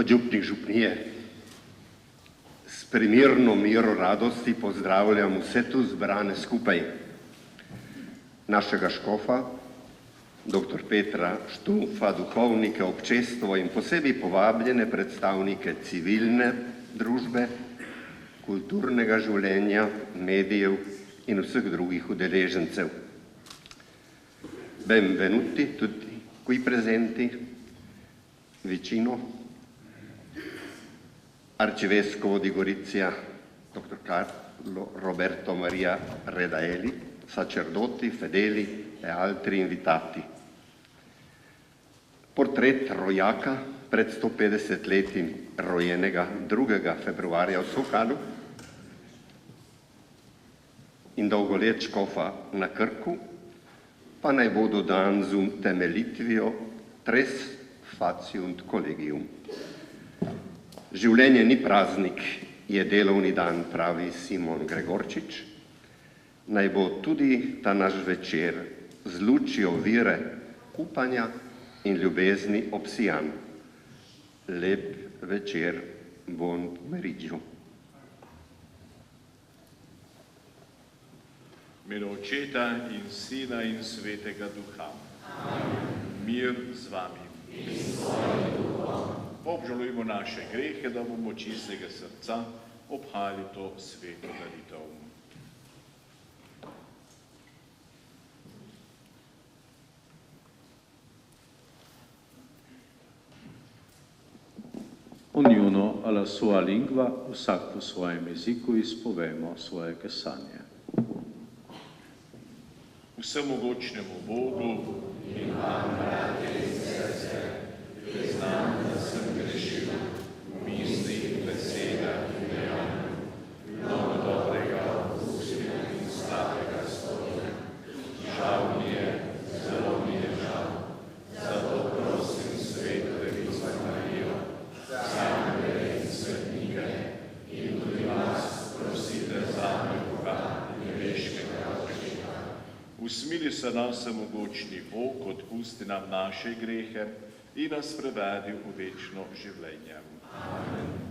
Gospod župnik, župnije, s primirno mero radosti pozdravljam vse tu zbrane skupaj. Našega škofa, dr. Petra Štufa, duhovnike, občestvo in posebej povabljene predstavnike civilne družbe, kulturnega življenja, medijev in vseh drugih udeležencev. Benvenuti tutti qui presenti, vicino Arcivescovo di Gorizia, dr. Carlo Roberto Maria Redaeli, sacerdoti, fedeli e altri invitati. Portret rojaka pred 150 leti rojenega 2. februarja v Sokalu in dolgolet škofa na Krku, pa naj bo dodan z utemeljitvijo tres faciunt collegium. Življenje ni praznik, je delovni dan, pravi Simon Gregorčič. Naj bo tudi ta naš večer z lučjo vire, upanja in ljubezni obsijan. Lep večer, buon pomeriggio. V imenu Očeta in Sina in Svetega Duha. Amen. Mir z vami. In s tvojim duhom. Obžalujmo naše grehe, da bomo čistega srca obhajali to sveto daritev. Ognuno alla sua lingua, vsak po svojem jeziku izpovemo svoje kesanje. Vsemogočnemu Bogu in vam, bratje in sestre, priznam, da sem grešil v mislih, besedah in dejanju, mnogo dobrega, pustnega in slabega storja. Žal mi je, zelo mi je žal, zato prosim Sveto Devico Marijo, za angele in svetnike in tudi vas prosite zame Boga nebeškega Očeta. Usmili se nam vsemogočni Bog, odpusti nam naše grehe in nas prevedi v večno življenje. Amen.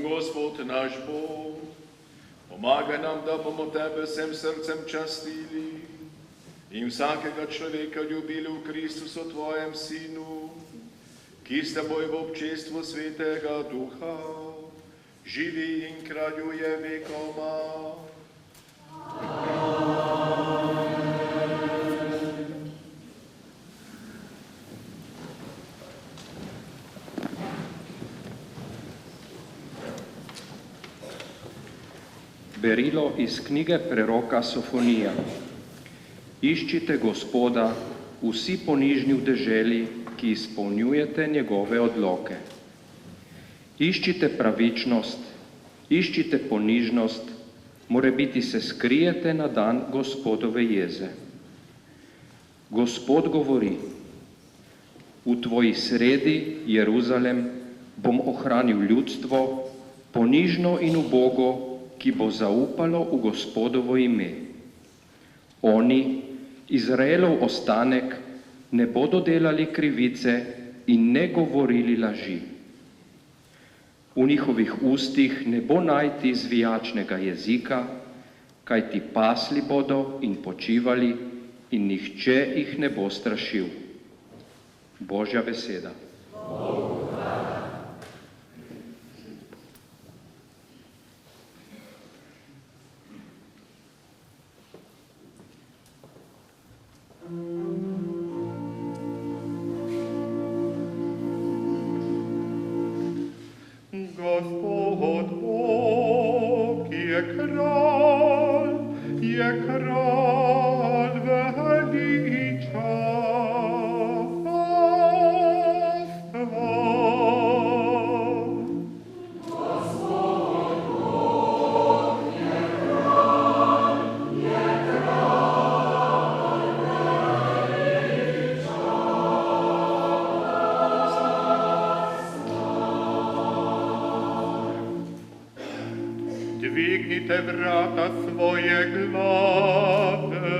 Gospod naš Bog, pomagaj nam, da bomo Tebe vsem srcem častili in vsakega človeka ljubili v Kristusu, Tvojem Sinu, ki s Teboj v občestvu Svetega Duha živi in kraljuje vekoma. Berilo iz knjige preroka Sofonija. Iščite Gospoda, vsi ponižni v deželi, ki izpolnjujete njegove odloke. Iščite pravičnost, iščite ponižnost, morebiti se skrijete na dan Gospodove jeze. Gospod govori: v tvoji sredi, Jeruzalem, bom ohranil ljudstvo, ponižno in ubogo, ki bo zaupalo v Gospodovo ime. Oni, Izraelov ostanek, ne bodo delali krivice in ne govorili laži. V njihovih ustih ne bo najti zvijačnega jezika, kajti pasli bodo in počivali in nihče jih ne bo strašil. Božja beseda. Gospod Bog je kralj veličastva. Dvignite vrata svoje glave,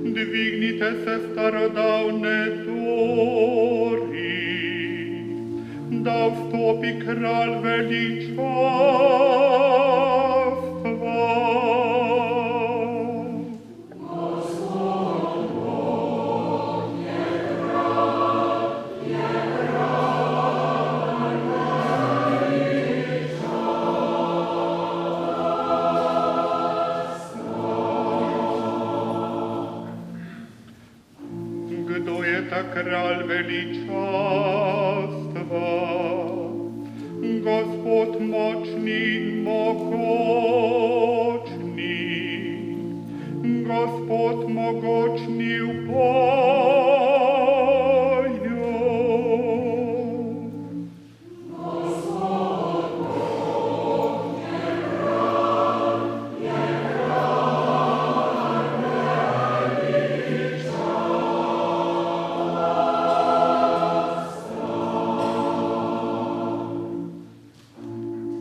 dvignite se starodavne tori, da vstopi kralj veličastva. Kralj veličastva, Gospod močni in mogočni, Gospod mogočni v boju.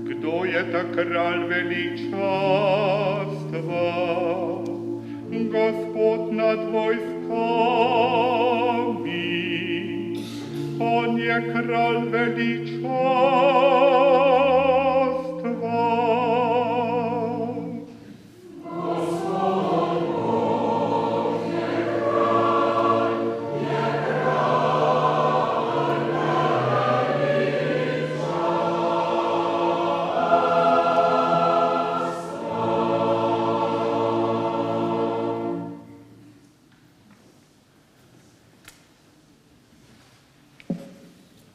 Gospod Bog je kralj veličastva, Gospod nad vojskami, on je kralj veličastva.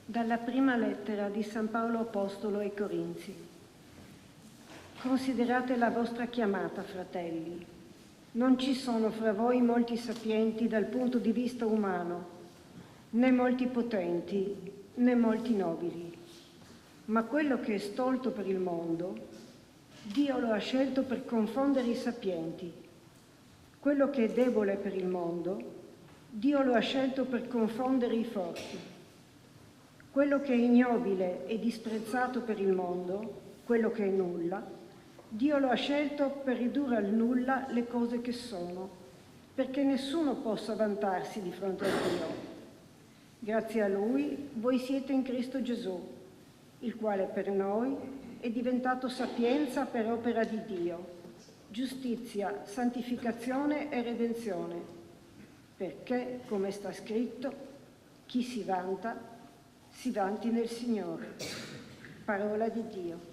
Dalla prima lettera di San Paolo Apostolo ai Corinzi. Considerate la vostra chiamata, fratelli. Non ci sono fra voi molti sapienti dal punto di vista umano, né molti potenti, né molti nobili. Ma quello che è stolto per il mondo, Dio lo ha scelto per confondere i sapienti. Quello che è debole per il mondo, Dio lo ha scelto per confondere i forti. Quello che è ignobile e disprezzato per il mondo, quello che è nulla, Dio lo ha scelto per ridurre al nulla le cose che sono, perché nessuno possa vantarsi di fronte a Dio. Grazie a Lui voi siete in Cristo Gesù, il quale per noi è diventato sapienza per opera di Dio, giustizia, santificazione e redenzione, perché, come sta scritto, chi si vanti nel Signore. Parola di Dio.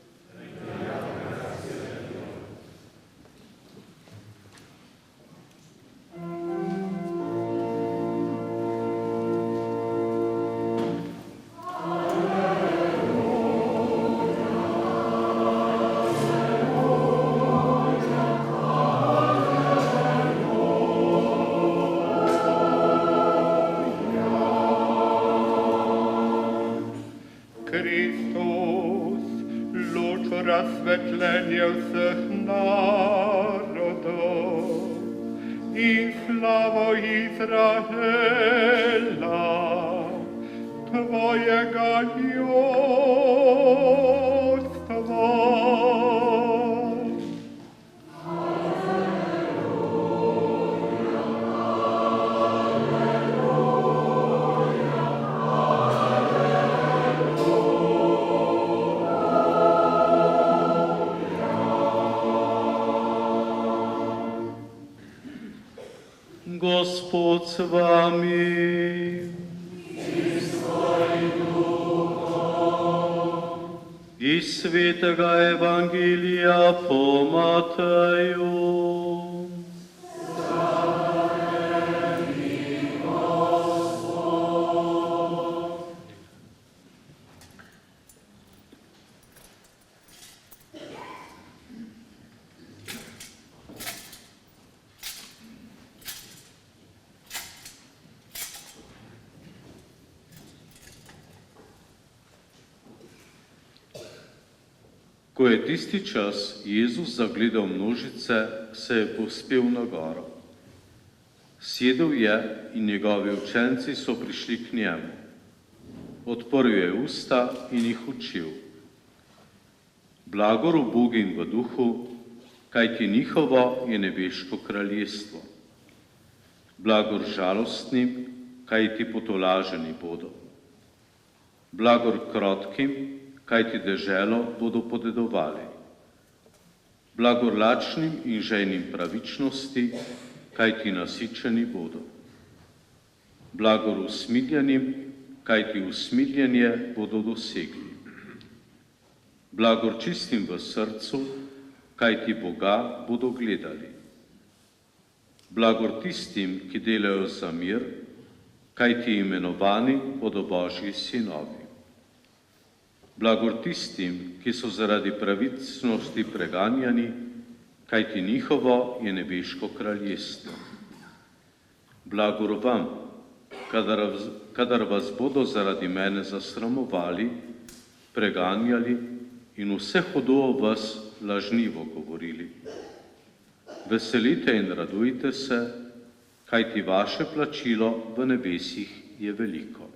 Christus, lucor osvetlenjevseh narodov, in slavo Izraela, Tvojega ljudstva. Gospod s vami. Iz svetega Evangelija po Mateju. Ko je tisti čas Jezus zagledal množice, se je povzpel na goro. Sedel je in njegovi učenci so prišli k njemu. Odprl je usta in jih učil. Blagor ubogim v duhu, kajti njihovo je nebeško kraljestvo. Blagor žalostnim, kajti potolaženi bodo. Blagor krotkim, kajti deželo bodo podedovali. Blagor lačnim in žejnim pravičnosti, kajti nasičeni bodo. Blagor usmiljenim, kajti usmiljenje bodo dosegli. Blagor čistim v srcu, kajti Boga bodo gledali. Blagor tistim, ki delajo za mir, kajti imenovani bodo Božji sinovi. Blagor tistim, ki so zaradi pravičnosti preganjani, kajti njihovo je nebeško kraljestvo. Blagor vam, kadar vas bodo zaradi mene zasramovali, preganjali in vse hudo o vas lažnivo govorili. Veselite in radujte se, kajti vaše plačilo v nebesih je veliko.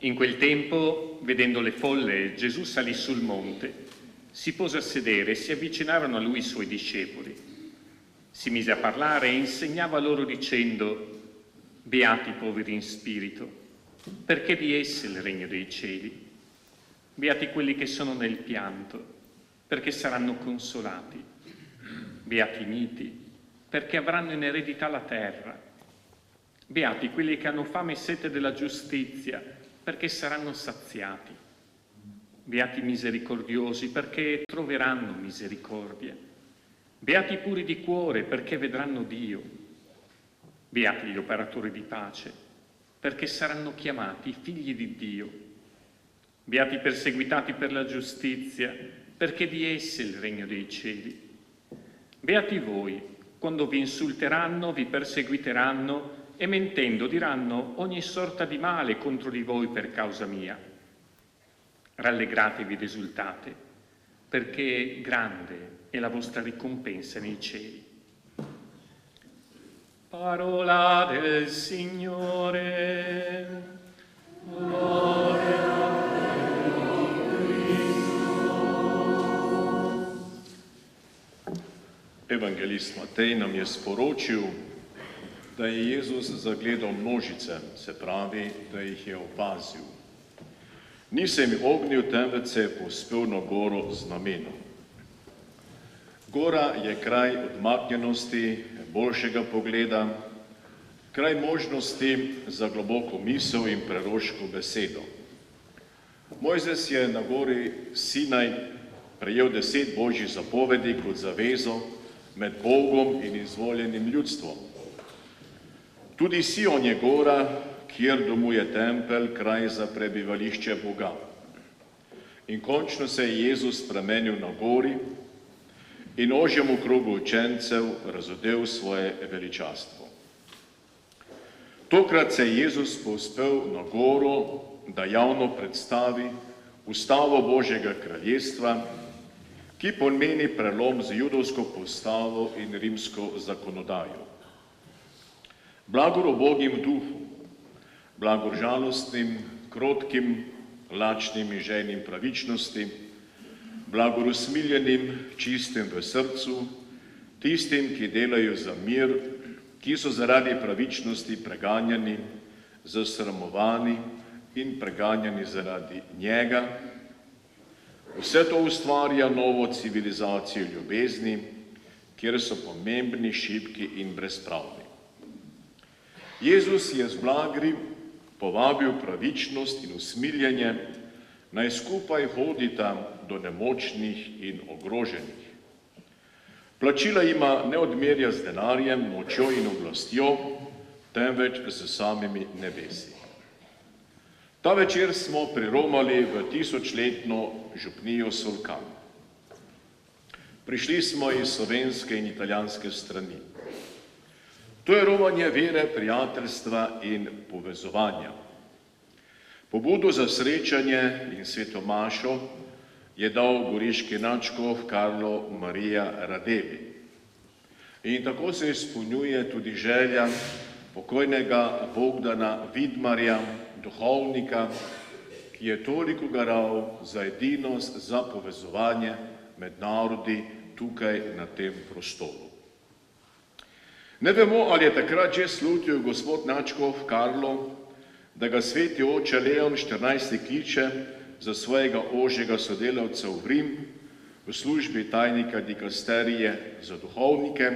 In quel tempo, vedendo le folle, Gesù salì sul monte, si pose a sedere e si avvicinarono a lui i suoi discepoli. Si mise a parlare e insegnava loro dicendo: Beati i poveri in spirito, perché di essi è il regno dei cieli. Beati quelli che sono nel pianto, perché saranno consolati. Beati i miti, perché avranno in eredità la terra. Beati quelli che hanno fame e sete della giustizia, perché saranno saziati. Beati i misericordiosi, perché troveranno misericordia. Beati i puri di cuore, perché vedranno Dio. Beati gli operatori di pace, perché saranno chiamati figli di Dio. Beati i perseguitati per la giustizia, perché di essi è il regno dei cieli. Beati voi, quando vi insulteranno, vi perseguiteranno e mentendo diranno ogni sorta di male contro di voi per causa mia. Rallegratevi ed esultate, perché grande è la vostra ricompensa nei cieli. Parola del Signore. Gloria a Evangelist Matej nam je sporočil, da je Jezus zagledal množice, se pravi, da jih je opazil. Ni se jim ognil, temveč se je povzpel na goro z namenom. Gora je kraj odmaknjenosti, boljšega pogleda, kraj možnosti za globoko misel in preroško besedo. Mojzes je na gori Sinaj prejel 10 božjih zapovedi kot zavezo med Bogom in izvoljenim ljudstvom. Tudi Sion je gora, kjer domuje tempelj, kraj za prebivališče Boga. In končno se je Jezus spremenil na gori in ožjemu krogu učencev razodel svoje veličastvo. Tokrat se je Jezus povzpel na goro, da javno predstavi ustavo Božjega kraljestva, ki pomeni prelom z judovsko postavo in rimsko zakonodajo. Blagor ubogim duhu, blagor žalostnim, krotkim, lačnim in žejnim pravičnosti, blagor usmiljenim, čistim v srcu, tistim, ki delajo za mir, ki so zaradi pravičnosti preganjani, zasramovani in preganjani zaradi njega. Vse to ustvarja novo civilizacijo ljubezni, kjer so pomembni, šibki in brezpravni. Jezus je z blagri povabil pravičnost in usmiljenje, naj skupaj hodita do nemočnih in ogroženih. Plačila ima ne odmerja z denarjem, močjo in oblastjo, temveč z samimi nebesi. Ta večer smo priromali v 1000-letno župnijo Solkan. Prišli smo iz slovenske in italijanske strani. To je romanje vere, prijateljstva in povezovanja. Pobudo za srečanje in svetomašo je dal goriški nadškof Karlo Marija Radevi. In tako se izpolnjuje tudi želja pokojnega Bogdana Vidmarja, duhovnika, ki je toliko garal za edinost, za povezovanje med narodi tukaj na tem prostoru. Ne vemo, ali je takrat že slutil gospod nadškof Karlo, da ga sveti oče Leon 14. kliče za svojega ožjega sodelavca v Rim v službi tajnika dikasterije za duhovnike,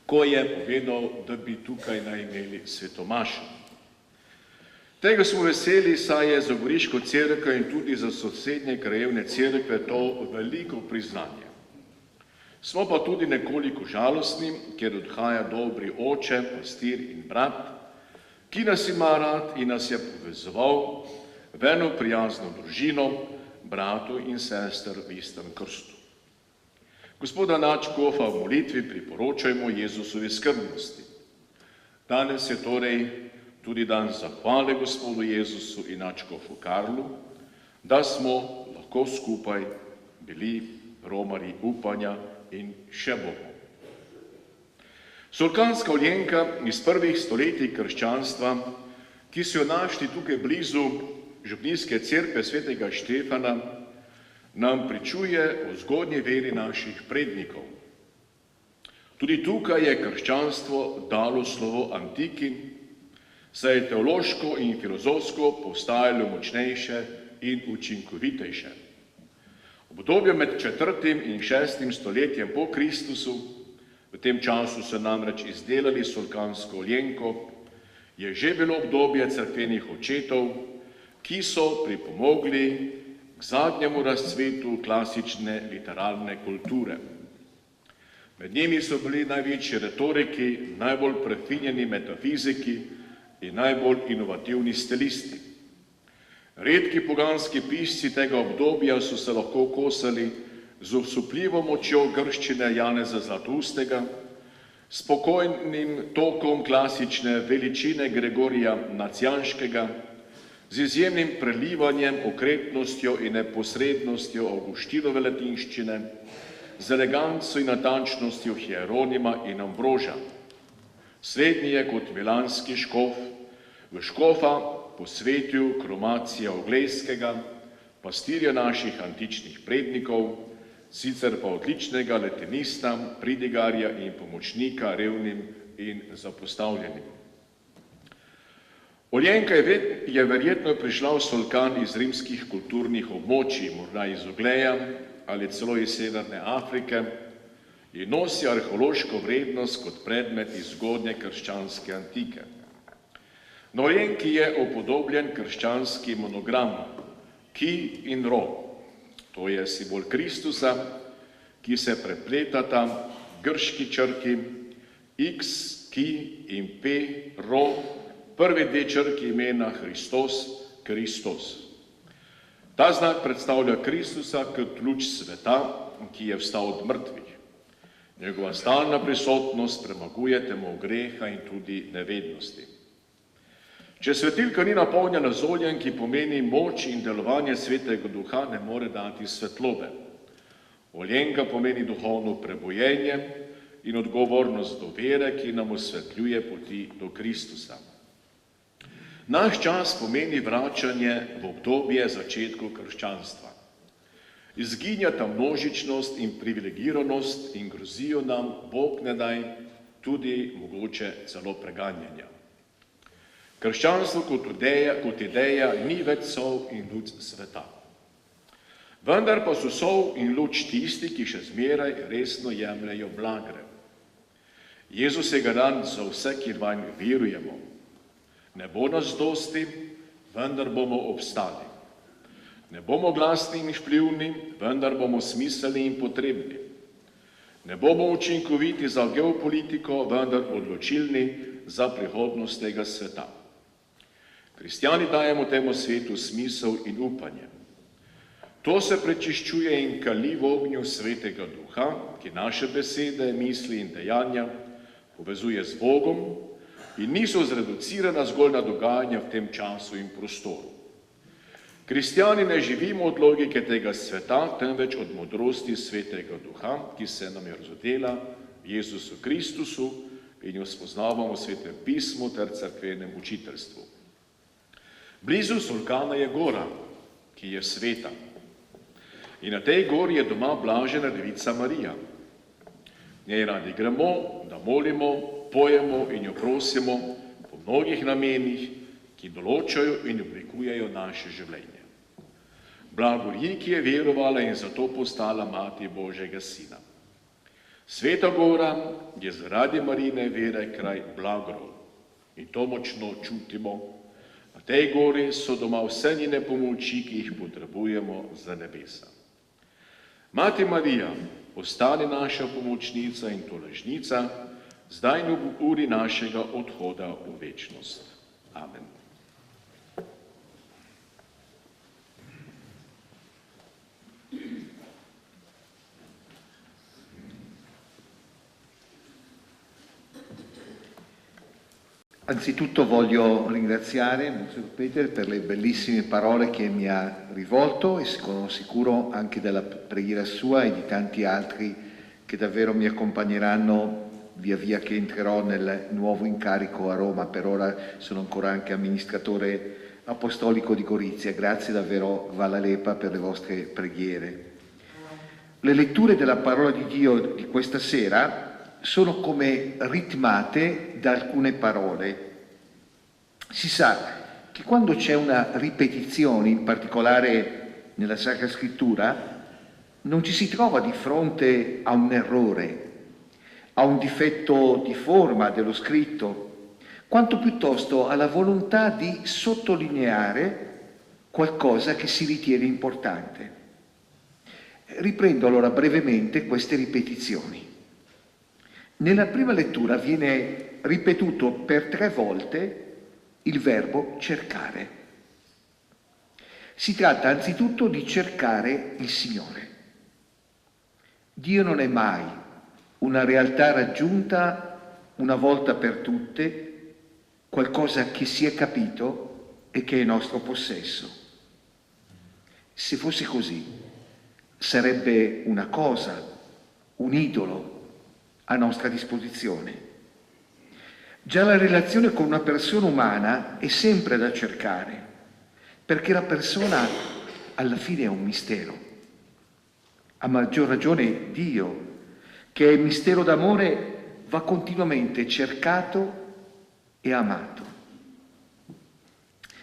ko je povedal, da bi tukaj naj imeli svetomašo. Tega smo veseli, saj je za goriško cerkev in tudi za sosednje krajevne cerkve to veliko priznanje. Smo pa tudi nekoliko žalostni, ker odhaja dobri oče, pastir in brat, ki nas ima rad in nas je povezoval v eno prijazno družino, bratu in sester v istem krstu. Gospoda nadškofa v molitvi priporočajmo Jezusovi skrbnosti. Danes je torej tudi dan zahvale gospodu Jezusu in nadškofu Karlu, da smo lahko skupaj bili romarji upanja in še bomo. Solkanska oljenka iz prvih stoletij krščanstva, ki so jo našli tukaj blizu župnijske cerkve svetega Štefana, nam pričuje o zgodnji veri naših prednikov. Tudi tukaj je krščanstvo dalo slovo antiki, saj je teološko in filozofsko postajalo močnejše in učinkovitejše. Obdobje med 4. in 6. stoletjem po Kristusu, v tem času so namreč izdelali solkansko oljenko, je že bilo obdobje cerkvenih očetov, ki so pripomogli k zadnjemu razcvetu klasične literarne kulture. Med njimi so bili največji retoriki, najbolj prefinjeni metafiziki in najbolj inovativni stilisti. Redki poganski pisci tega obdobja so se lahko kosali z osupljivo močjo grščine Janeza Zlatoustega, spokojnim tokom klasične veličine Gregorija Nacijanškega, z izjemnim prelivanjem, okretnostjo in neposrednostjo Avguštinove latinščine, z eleganco in natančnostjo Hieronima in Ambroža. Slednji je kot milanski škof v škofa posvetil kromacija Oglejskega, pastirja naših antičnih prednikov, sicer pa odličnega latinista, pridigarja in pomočnika revnim in zapostavljenim. Oljenka je verjetno prišla v Solkan iz rimskih kulturnih območij, morda iz Ogleja ali celo iz Severne Afrike, in nosi arheološko vrednost kot predmet iz zgodnje krščanske antike. Na oljenki je upodobljen krščanski monogram ki in ro, to je simbol Kristusa, ki se prepletata grški črki X, ki in P, ro, prvi dve črki imena Hristos, Kristos. Ta znak predstavlja Kristusa kot luč sveta, ki je vstal od mrtvih. Njegova stalna prisotnost premaguje temo greha in tudi nevednosti. Če svetilka ni napolnjena z oljem, ki pomeni moč in delovanje Svetega Duha, ne more dati svetlobe. Oljenka pomeni duhovno prebojenje in odgovornost do vere, ki nam osvetljuje poti do Kristusa. Naš čas pomeni vračanje v obdobje začetkov krščanstva. Izginjata množičnost in privilegiranost in grozijo nam, Bog ne daj, tudi mogoče celo preganjanja. Krščanstvo kot ideja ni več sol in luč sveta. Vendar pa so sol in luč tisti, ki še zmeraj resno jemljajo blagre. Jezus je garant za vse, ki vanj verujemo. Ne bo nas dosti, vendar bomo obstali. Ne bomo glasni in vplivni, vendar bomo smiselni in potrebni. Ne bomo učinkoviti za geopolitiko, vendar odločilni za prihodnost tega sveta. Kristjani dajemo temu svetu smisel in upanje. To se prečiščuje in kali v ognju Svetega Duha, ki naše besede, misli in dejanja povezuje z Bogom in niso zreducirana zgolj na dogajanja v tem času in prostoru. Kristjani ne živimo od logike tega sveta, temveč od modrosti Svetega Duha, ki se nam je razodela v Jezusu Kristusu in jo spoznavamo v Svetem pismu ter cerkvenem učiteljstvu. Blizu Solkana je gora, ki je sveta. In na tej gori je doma blažena Devica Marija. Njej radi gremo, da molimo, pojemo in jo prosimo po mnogih namenih, ki določajo in oblikujejo naše življenje. Blagor ji, ki je verovala in zato postala mati Božjega Sina. Sveta gora je zaradi Marijine vere kraj blagorov in to močno čutimo. Na tej gori so doma vse njene pomoči, ki jih potrebujemo za nebesa. Mati Marija, ostani naša pomočnica in tolažnica, zdaj in v uri našega odhoda v večnost. Amen. Anzitutto voglio ringraziare Monsignor Peter per le bellissime parole che mi ha rivolto e sono sicuro anche della preghiera sua e di tanti altri che davvero mi accompagneranno via via che entrerò nel nuovo incarico a Roma. Per ora sono ancora anche amministratore apostolico di Gorizia. Grazie davvero Vala Lepa per le vostre preghiere. Le letture della parola di Dio di questa sera sono come ritmate da alcune parole. Si sa che quando c'è una ripetizione, in particolare nella Sacra Scrittura, non ci si trova di fronte a un errore, a un difetto di forma dello scritto, quanto piuttosto alla volontà di sottolineare qualcosa che si ritiene importante. Riprendo allora brevemente queste ripetizioni. Nella prima lettura viene ripetuto per 3 volte il verbo cercare. Si tratta anzitutto di cercare il Signore. Dio non è mai una realtà raggiunta una volta per tutte, qualcosa che si è capito e che è nostro possesso. Se fosse così, sarebbe una cosa, un idolo a nostra disposizione. Già la relazione con una persona umana è sempre da cercare, perché la persona alla fine è un mistero. A maggior ragione Dio, che è mistero d'amore, va continuamente cercato e amato.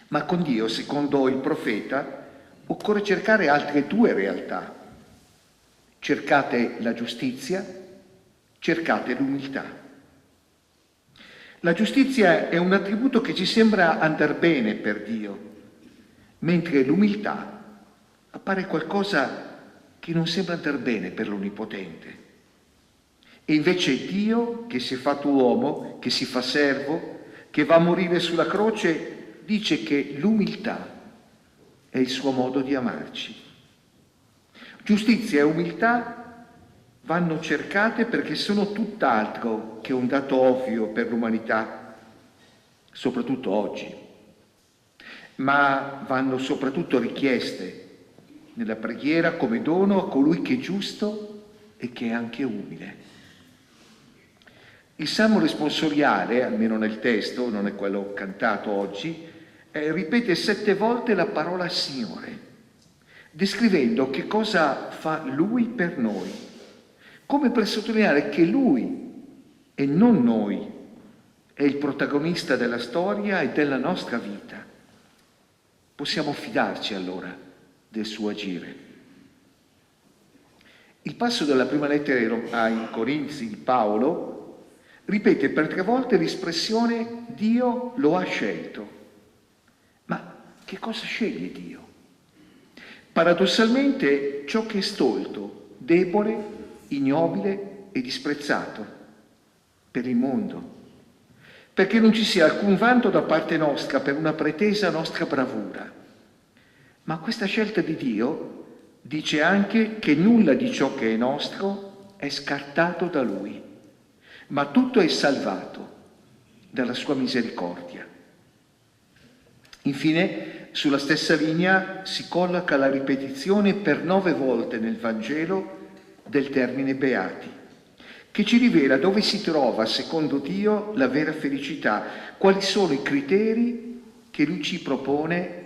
Ma con Dio, secondo il profeta, occorre cercare altre due realtà. Cercate la giustizia, cercate l'umiltà. La giustizia è un attributo che ci sembra andar bene per Dio, mentre l'umiltà appare qualcosa che non sembra andar bene per l'Onnipotente. E invece Dio, che si è fatto uomo, che si fa servo, che va a morire sulla croce, dice che l'umiltà è il suo modo di amarci. Giustizia e umiltà vanno cercate perché sono tutt'altro che un dato ovvio per l'umanità, soprattutto oggi, ma vanno soprattutto richieste nella preghiera come dono a colui che è giusto e che è anche umile. Il Salmo responsoriale, almeno nel testo, non è quello cantato oggi, ripete 7 volte la parola Signore, descrivendo che cosa fa Lui per noi, come per sottolineare che Lui e non noi è il protagonista della storia e della nostra vita. Possiamo fidarci allora del suo agire. Il passo della prima lettera ai Corinzi di Paolo ripete per 3 volte l'espressione Dio lo ha scelto. Ma che cosa sceglie Dio? Paradossalmente ciò che è stolto, debole, ignobile e disprezzato per il mondo, perché non ci sia alcun vanto da parte nostra per una pretesa nostra bravura. Ma questa scelta di Dio dice anche che nulla di ciò che è nostro è scartato da Lui, ma tutto è salvato dalla sua misericordia. Infine, sulla stessa linea si colloca la ripetizione per 9 volte nel Vangelo del termine beati, che ci rivela dove si trova, secondo Dio, la vera felicità, quali sono i criteri che Lui ci propone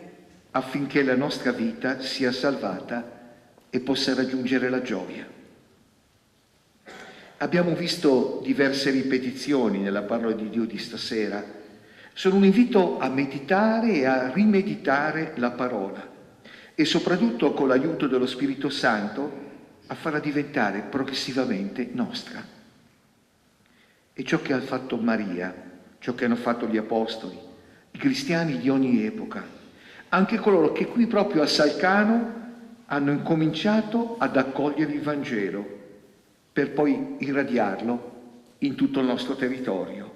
affinché la nostra vita sia salvata e possa raggiungere la gioia. Abbiamo visto diverse ripetizioni nella parola di Dio di stasera. Sono un invito a meditare e a rimeditare la parola e soprattutto con l'aiuto dello Spirito Santo a farla diventare progressivamente nostra. E ciò che ha fatto Maria, ciò che hanno fatto gli Apostoli, i cristiani di ogni epoca, anche coloro che qui proprio a Salcano hanno incominciato ad accogliere il Vangelo per poi irradiarlo in tutto il nostro territorio.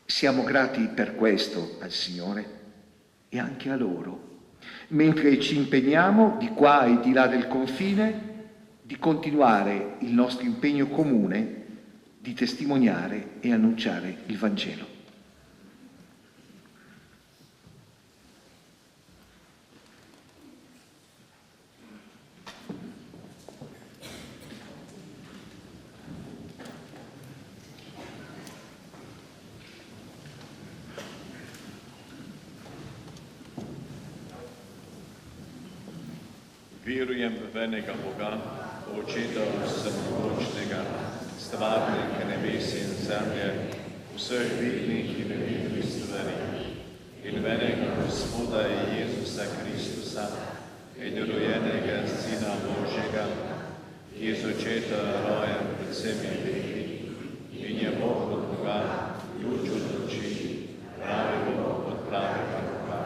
Siamo grati per questo al Signore e anche a loro, mentre ci impegniamo di qua e di là del confine di continuare il nostro impegno comune di testimoniare e annunciare il Vangelo. Vjerujem v enega Boga, Očeta vsemogočnega, stvarnika nebesa in zemlje, vseh vidnih in nevidnih stvari, in v enega Gospoda Jezusa Kristusa, edinorojenega Sina Božjega, ki je z očeta rojen pred vsemi veki, in je Bog od Boga, luč od luči, pravi Bog od pravega Boga,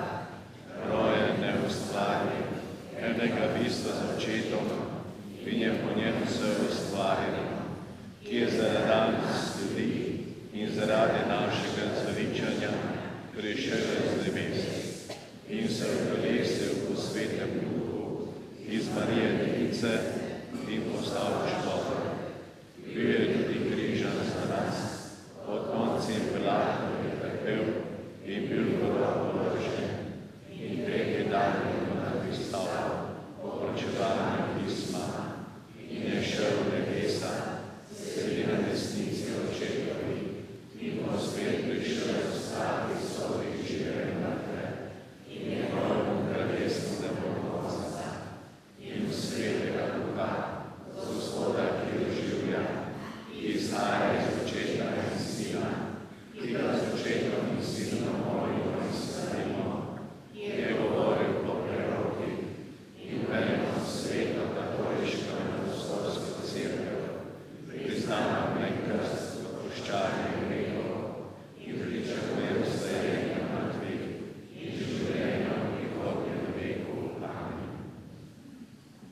rojen neustvarjen, enega bistva z očetom, in je po njem vse ustvarjeno, ki je zaradi nas ljudi in zaradi našega zveličanja prišel iz nebes in se okolestil po svetem duhu iz Marije Device in postal človek. Bil je tudi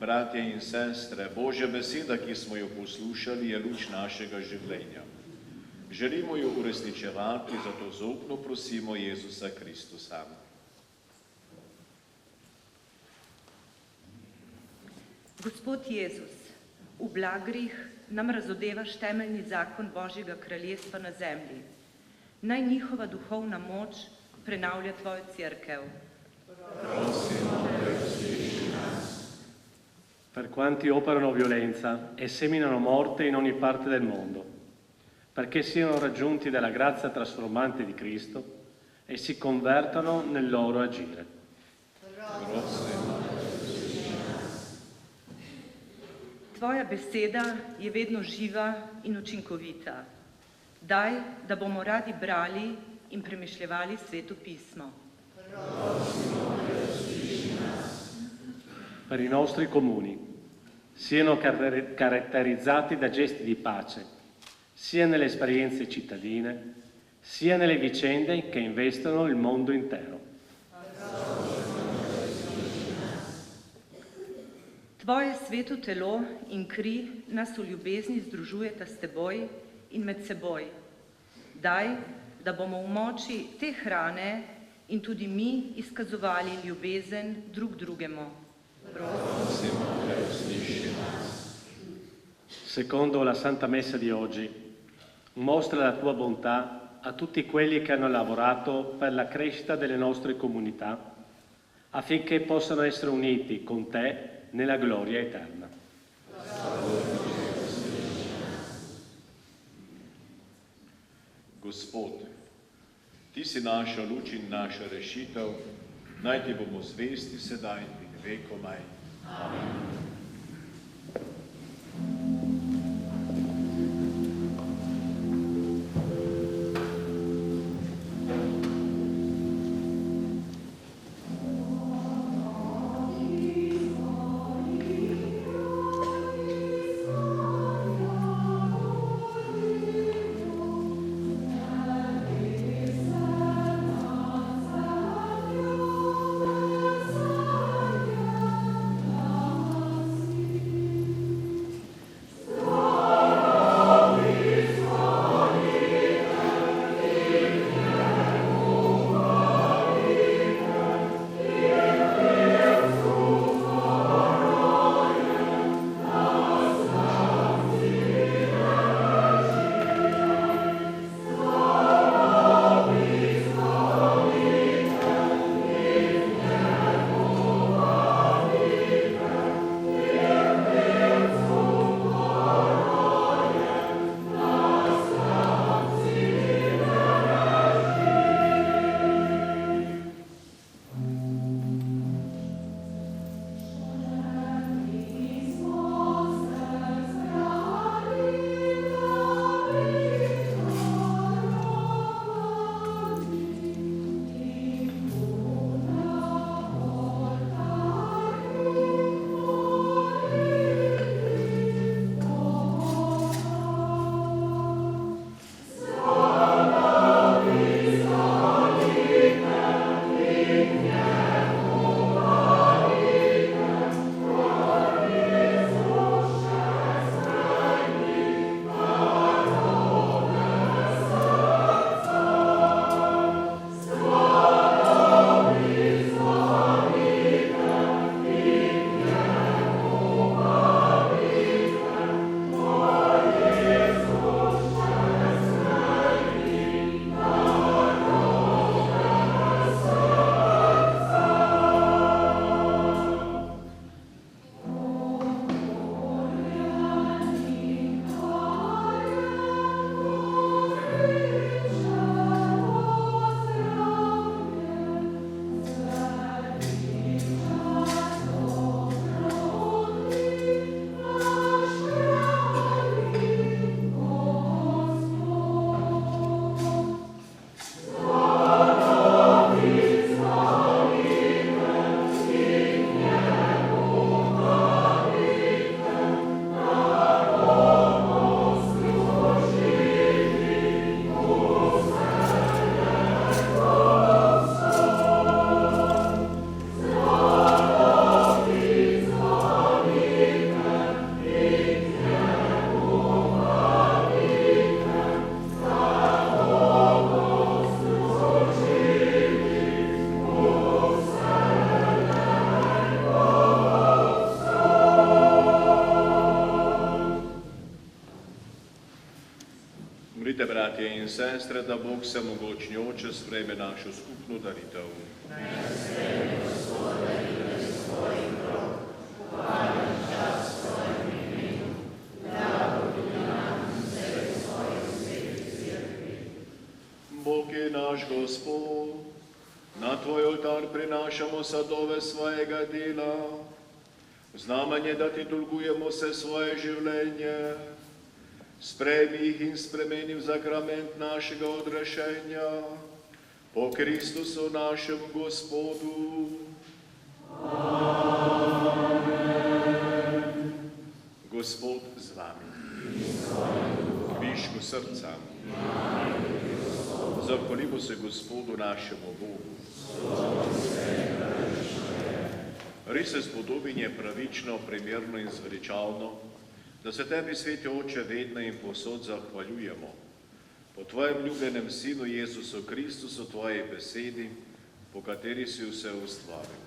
Bratje in sestre, Božja beseda, ki smo jo poslušali, je luč našega življenja. Želimo jo uresničevati, zato zaupno prosimo Jezusa Kristusa. Gospod Jezus, v blagrih nam razodevaš temeljni zakon Božjega kraljestva na zemlji. Naj njihova duhovna moč prenavlja tvojo cerkev. Per quanti operano violenza e seminano morte in ogni parte del mondo, perché siano raggiunti dalla grazia trasformante di Cristo e si convertano nel loro agire. Tvoja beseda je vedno živa in učinkovita. Daj, da bomo radi brali in premišljevali Sveto pismo. Per i nostri comuni siano caratterizzati da gesti di pace, sia nelle esperienze cittadine, sia nelle vicende che investono il mondo intero. Tvoje sveto telo in kri nas v ljubezni združujeta s teboj in med seboj. Daj, da bomo v moči te hrane in tudi mi izkazovali ljubezen drug drugemu. Secondo la Santa Messa di oggi, mostra la tua bontà a tutti quelli che hanno lavorato per la crescita delle nostre comunità, affinché possano essere uniti con te nella gloria eterna. Gospod, ti si naša luč in naša rešitev, naj ti bomo zvesti sedaj in vekomaj. Amen. Bratje in sestre, da Bog Vsemogočni Oče sprejme našo skupno daritev. Bog je naš Gospod, na Tvoj oltar prinašamo sadove svojega dela, v znamenje, da Ti dolgujemo vse svoje življenje. Sprejmi jih in spremeni v zakrament našega odrešenja, po Kristusu našem Gospodu. Amen. Gospod z vami. Kvišku srca. Zahvalimo se Gospodu našemu Bogu. Res se spodobin je pravično, primerno in zveličavno, da se Tebi, Sveti Oče, vedno in povsod zahvaljujemo. Po Tvojem ljubljenem Sinu Jezusu Kristusu, Tvojej besedi, po kateri si vse ustvaril.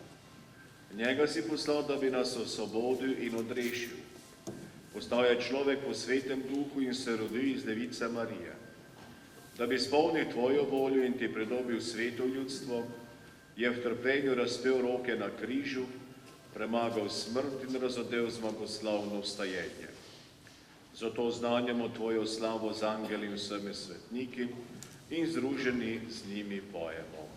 Njega si poslal, da bi nas osvobodil in odrešil. Postal je človek po Svetem Duhu in se rodil iz Device Marije. Da bi izpolnil Tvojo voljo in Ti pridobil sveto ljudstvo, je v trpljenju razpel roke na križu, premagal smrt in razodel zmagoslavno vstajenje. Zato oznanjamo Tvojo slavo z angeli in vsemi svetniki in združeni z njimi pojemo.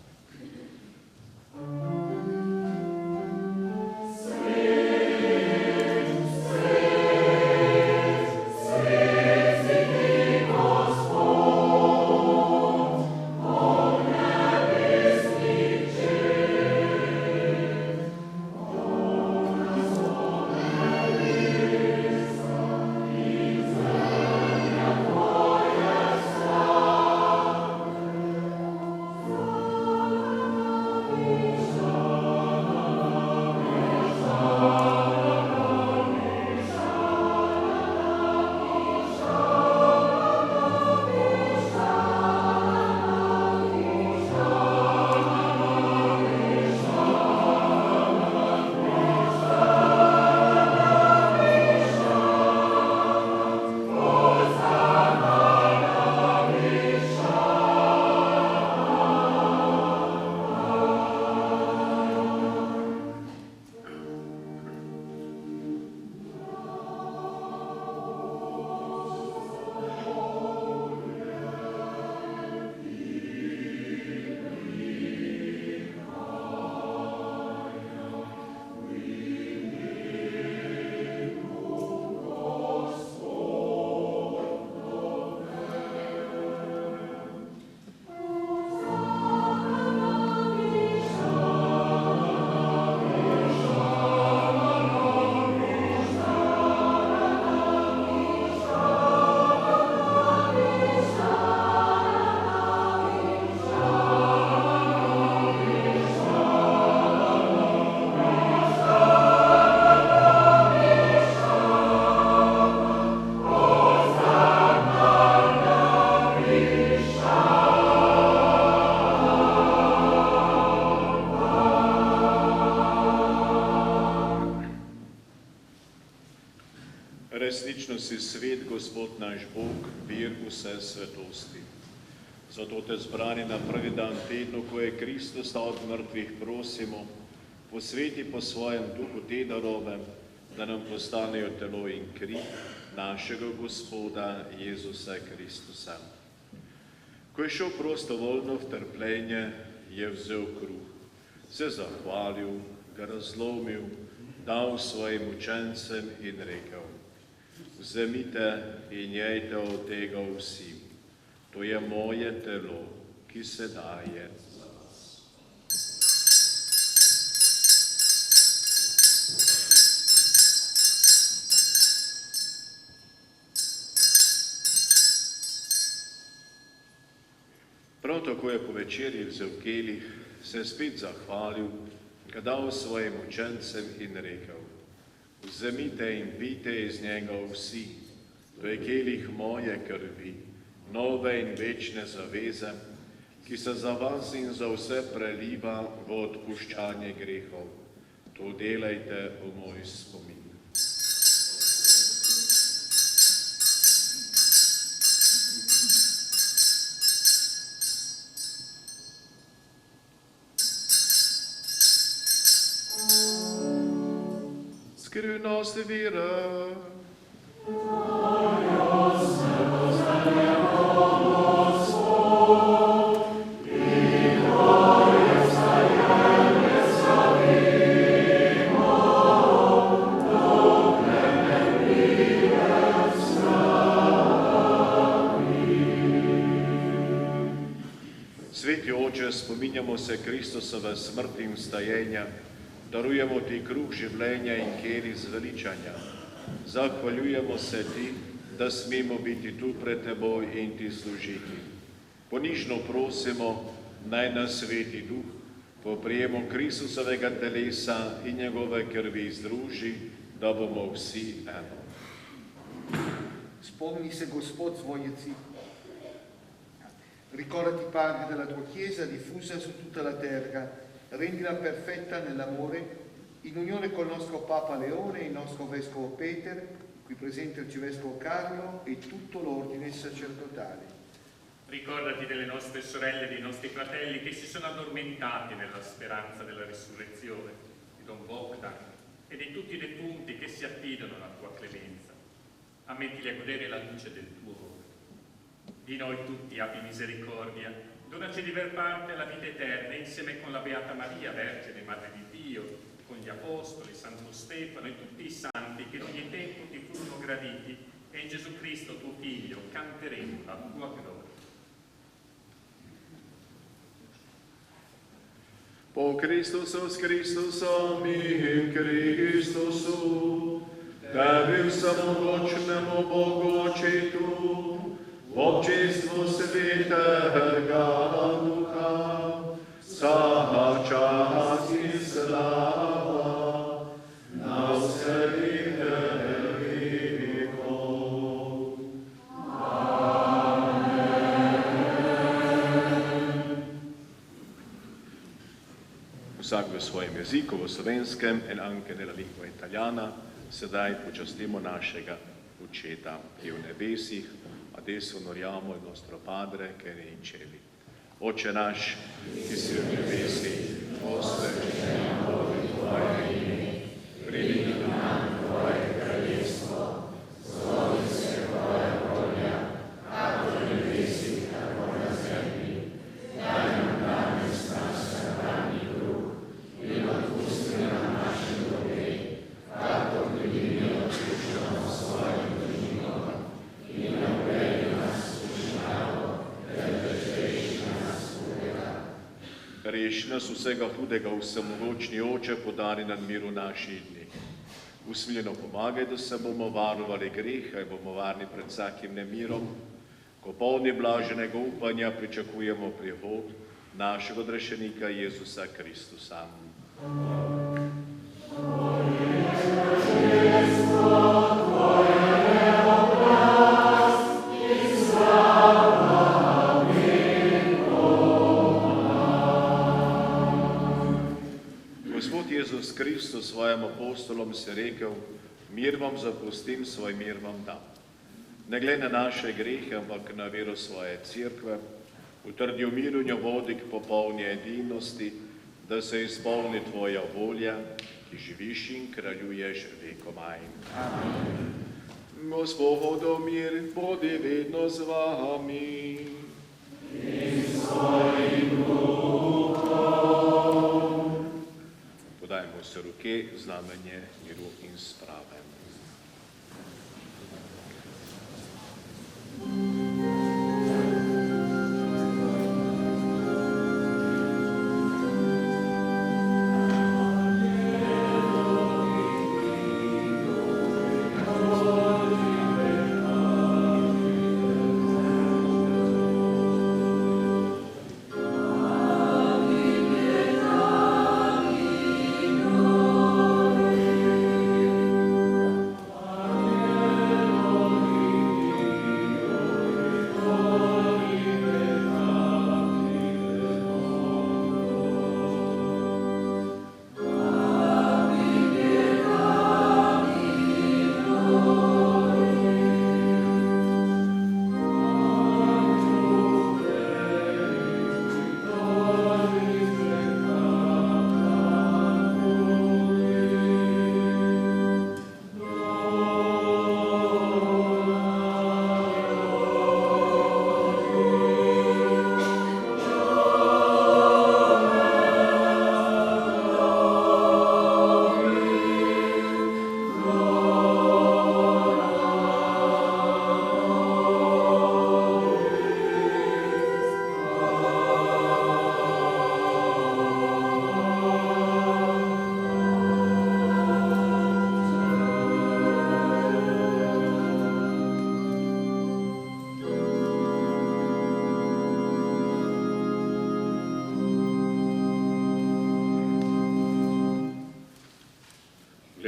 Resnično si svet, Gospod naš Bog, vir vse svetosti. Zato te zbrani na prvi dan tednu, ko je Kristus stal od mrtvih, prosimo, posveti po svojem duhu te darove, da nam postanejo telo in kri našega Gospoda Jezusa Kristusa. Ko je šel prostovoljno v trpljenje, je vzel kruh, se zahvalil, ga razlomil, dal svojim učencem in rekel: Vzemite in jejte od tega vsi. To je moje telo, ki se daje za vas. Prav tako je po večerji vzel kelih, se spet zahvalil, ga dal svojim učencem in rekel: Vzemite in pijte iz njega vsi, to je kelih moje krvi, nove in večne zaveze, ki se za vas in za vse preliva v odpuščanje grehov. To delajte v moj spomin. Skrivnost vire. Sveti Oče, spominjamo se Kristusove smrti in vstajenja, darujemo Ti kruh življenja in kelih zveličanja. Zahvaljujemo se Ti, da smemo biti tu pred Teboj in Ti služiti. Ponižno prosimo, naj nas Sveti Duh po prijemu Kristusovega telesa in njegove krvi združi, da bomo vsi eno. Spomni se, Gospod, svoje cifre. Ricordati, Padre, della tua Chiesa diffusa su tutta la terra, rendila perfetta nell'amore, in unione col nostro Papa Leone, il nostro Vescovo Peter, qui presente il Arcivescovo Carlo e tutto l'ordine sacerdotale. Ricordati delle nostre sorelle e dei nostri fratelli che si sono addormentati nella speranza della risurrezione, di Don Bogdan e di tutti i defunti che si affidano alla tua clemenza. Ammettili a godere la luce del tuo volto. Di noi tutti abbi misericordia, donaci di aver parte alla vita eterna insieme con la Beata Maria, Vergine, Madre di Dio, con gli Apostoli, Santo Stefano e tutti i santi che in ogni tempo ti furono graditi e in Gesù Cristo tuo Figlio canteremo la tua gloria. Po Kristusos, Kristusom, Kristusu, Tebi samomoćnemu Bogu Očitu, v občestvu Svetega Duha, vsa čast in slava, na vse vekov. Vsak v svojem jeziku, v slovenskem in anche nella lingua italiana, sedaj počastimo našega Očeta, ki je v nebesih. Adesso onoriamo il nostro Padre che è in cieli. Oče naš, ki si v nebesih, posvečeno v Tvoje ime, pridi k nam Tvoje kraljestvo, zgodi se Tvoja volja, kako v nebesih, tako na zemlji. Daj nam danes naš vsakdanji kruh in odpusti nam naše dolge, kako tudi mi odpuščamo svojim dolžnikom, in ne uvedi nas v skušnjavo, temveč reši nas hudega. Reši nas vsega hudega, vsemogočni Oče, podari nam mir v naših dneh. Usmiljeno pomagaj, da se bomo varovali greha in bomo varni pred vsakim nemirom, ko polni blaženega upanja pričakujemo prihod našega odrešenika Jezusa Kristusa. Gospod Jezus Kristus svojim apostolom se rekel, mir vam zapustim, svoj mir vam dam. Ne glede na naše grehe, ampak na vero svoje cerkve, utrdi v miru njo vodi k popolni edinosti, da se izpolni tvoja volja, ki živiš in kraljuješ vekomaj. Amen. Gospodov mir, bodi vedno z vami. In svojim duhom. Podajmo se roke, znamenje miru in sprave.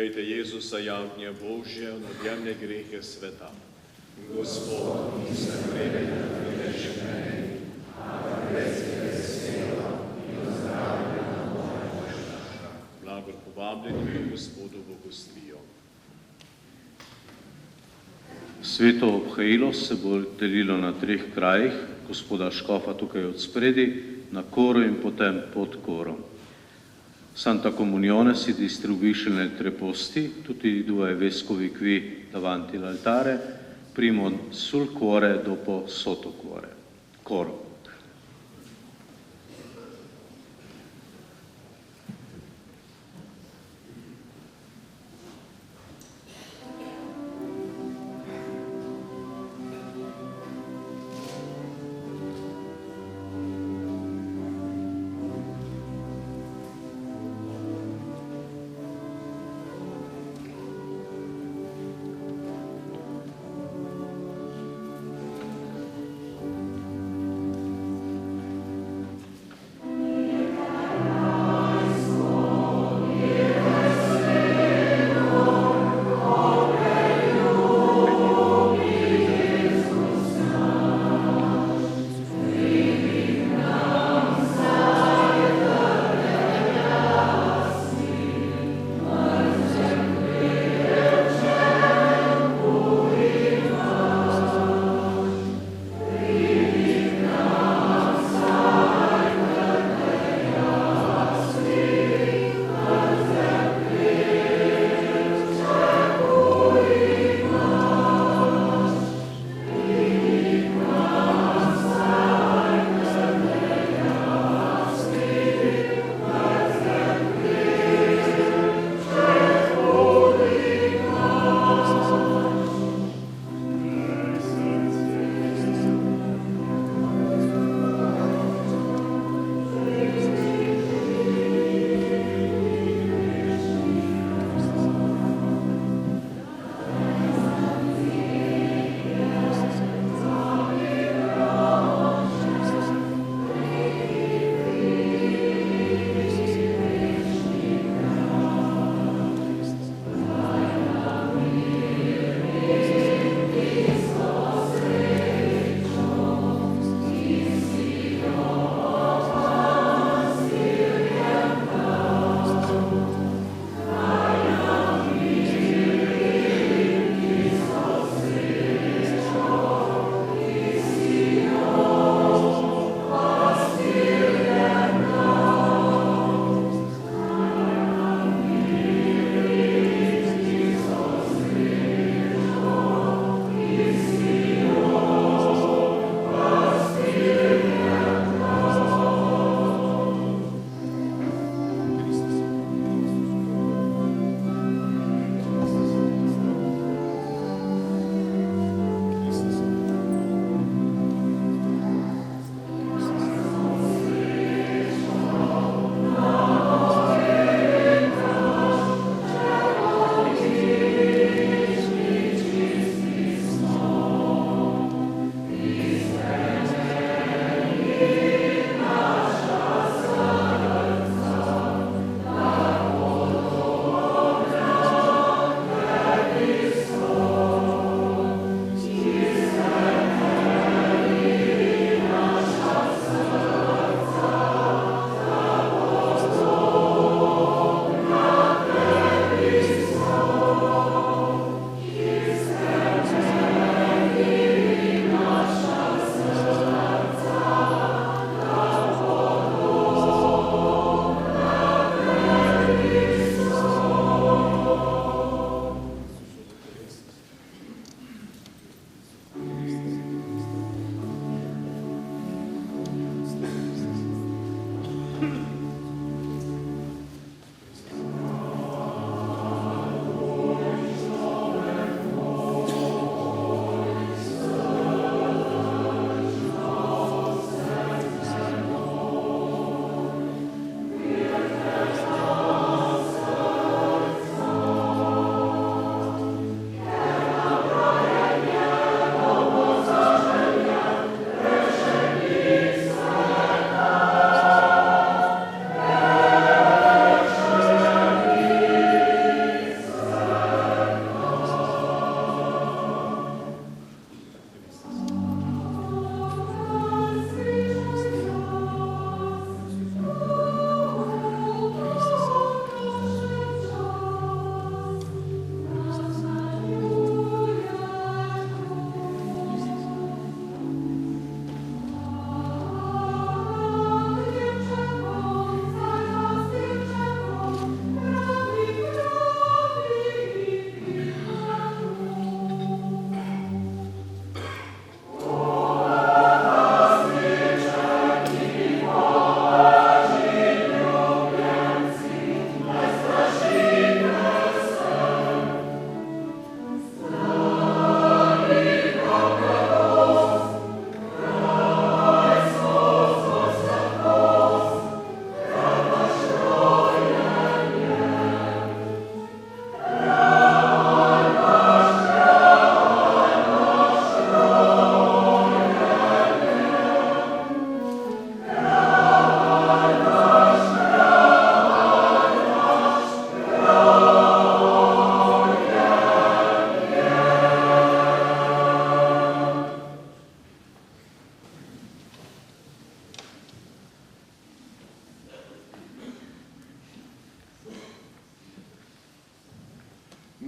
Poglejte Jezusa, jagnja Božja, on odjemne grehe sveta. Gospod, nisem vreden, da prideš k meni, ampak reci beseda in ozdravi na moja možna. Blagor povabljeni, da Gospodovo gostijo. Sveto obhajilo se bo delilo na 3 krajih, gospoda Škofa tukaj od spredi, na coro in potem pod corom. Santa Comunione si distribuisce nel 3 posti, tutti e 2 vescovi qui davanti all'altare, primo sul cuore, dopo sotto cuore. Coro.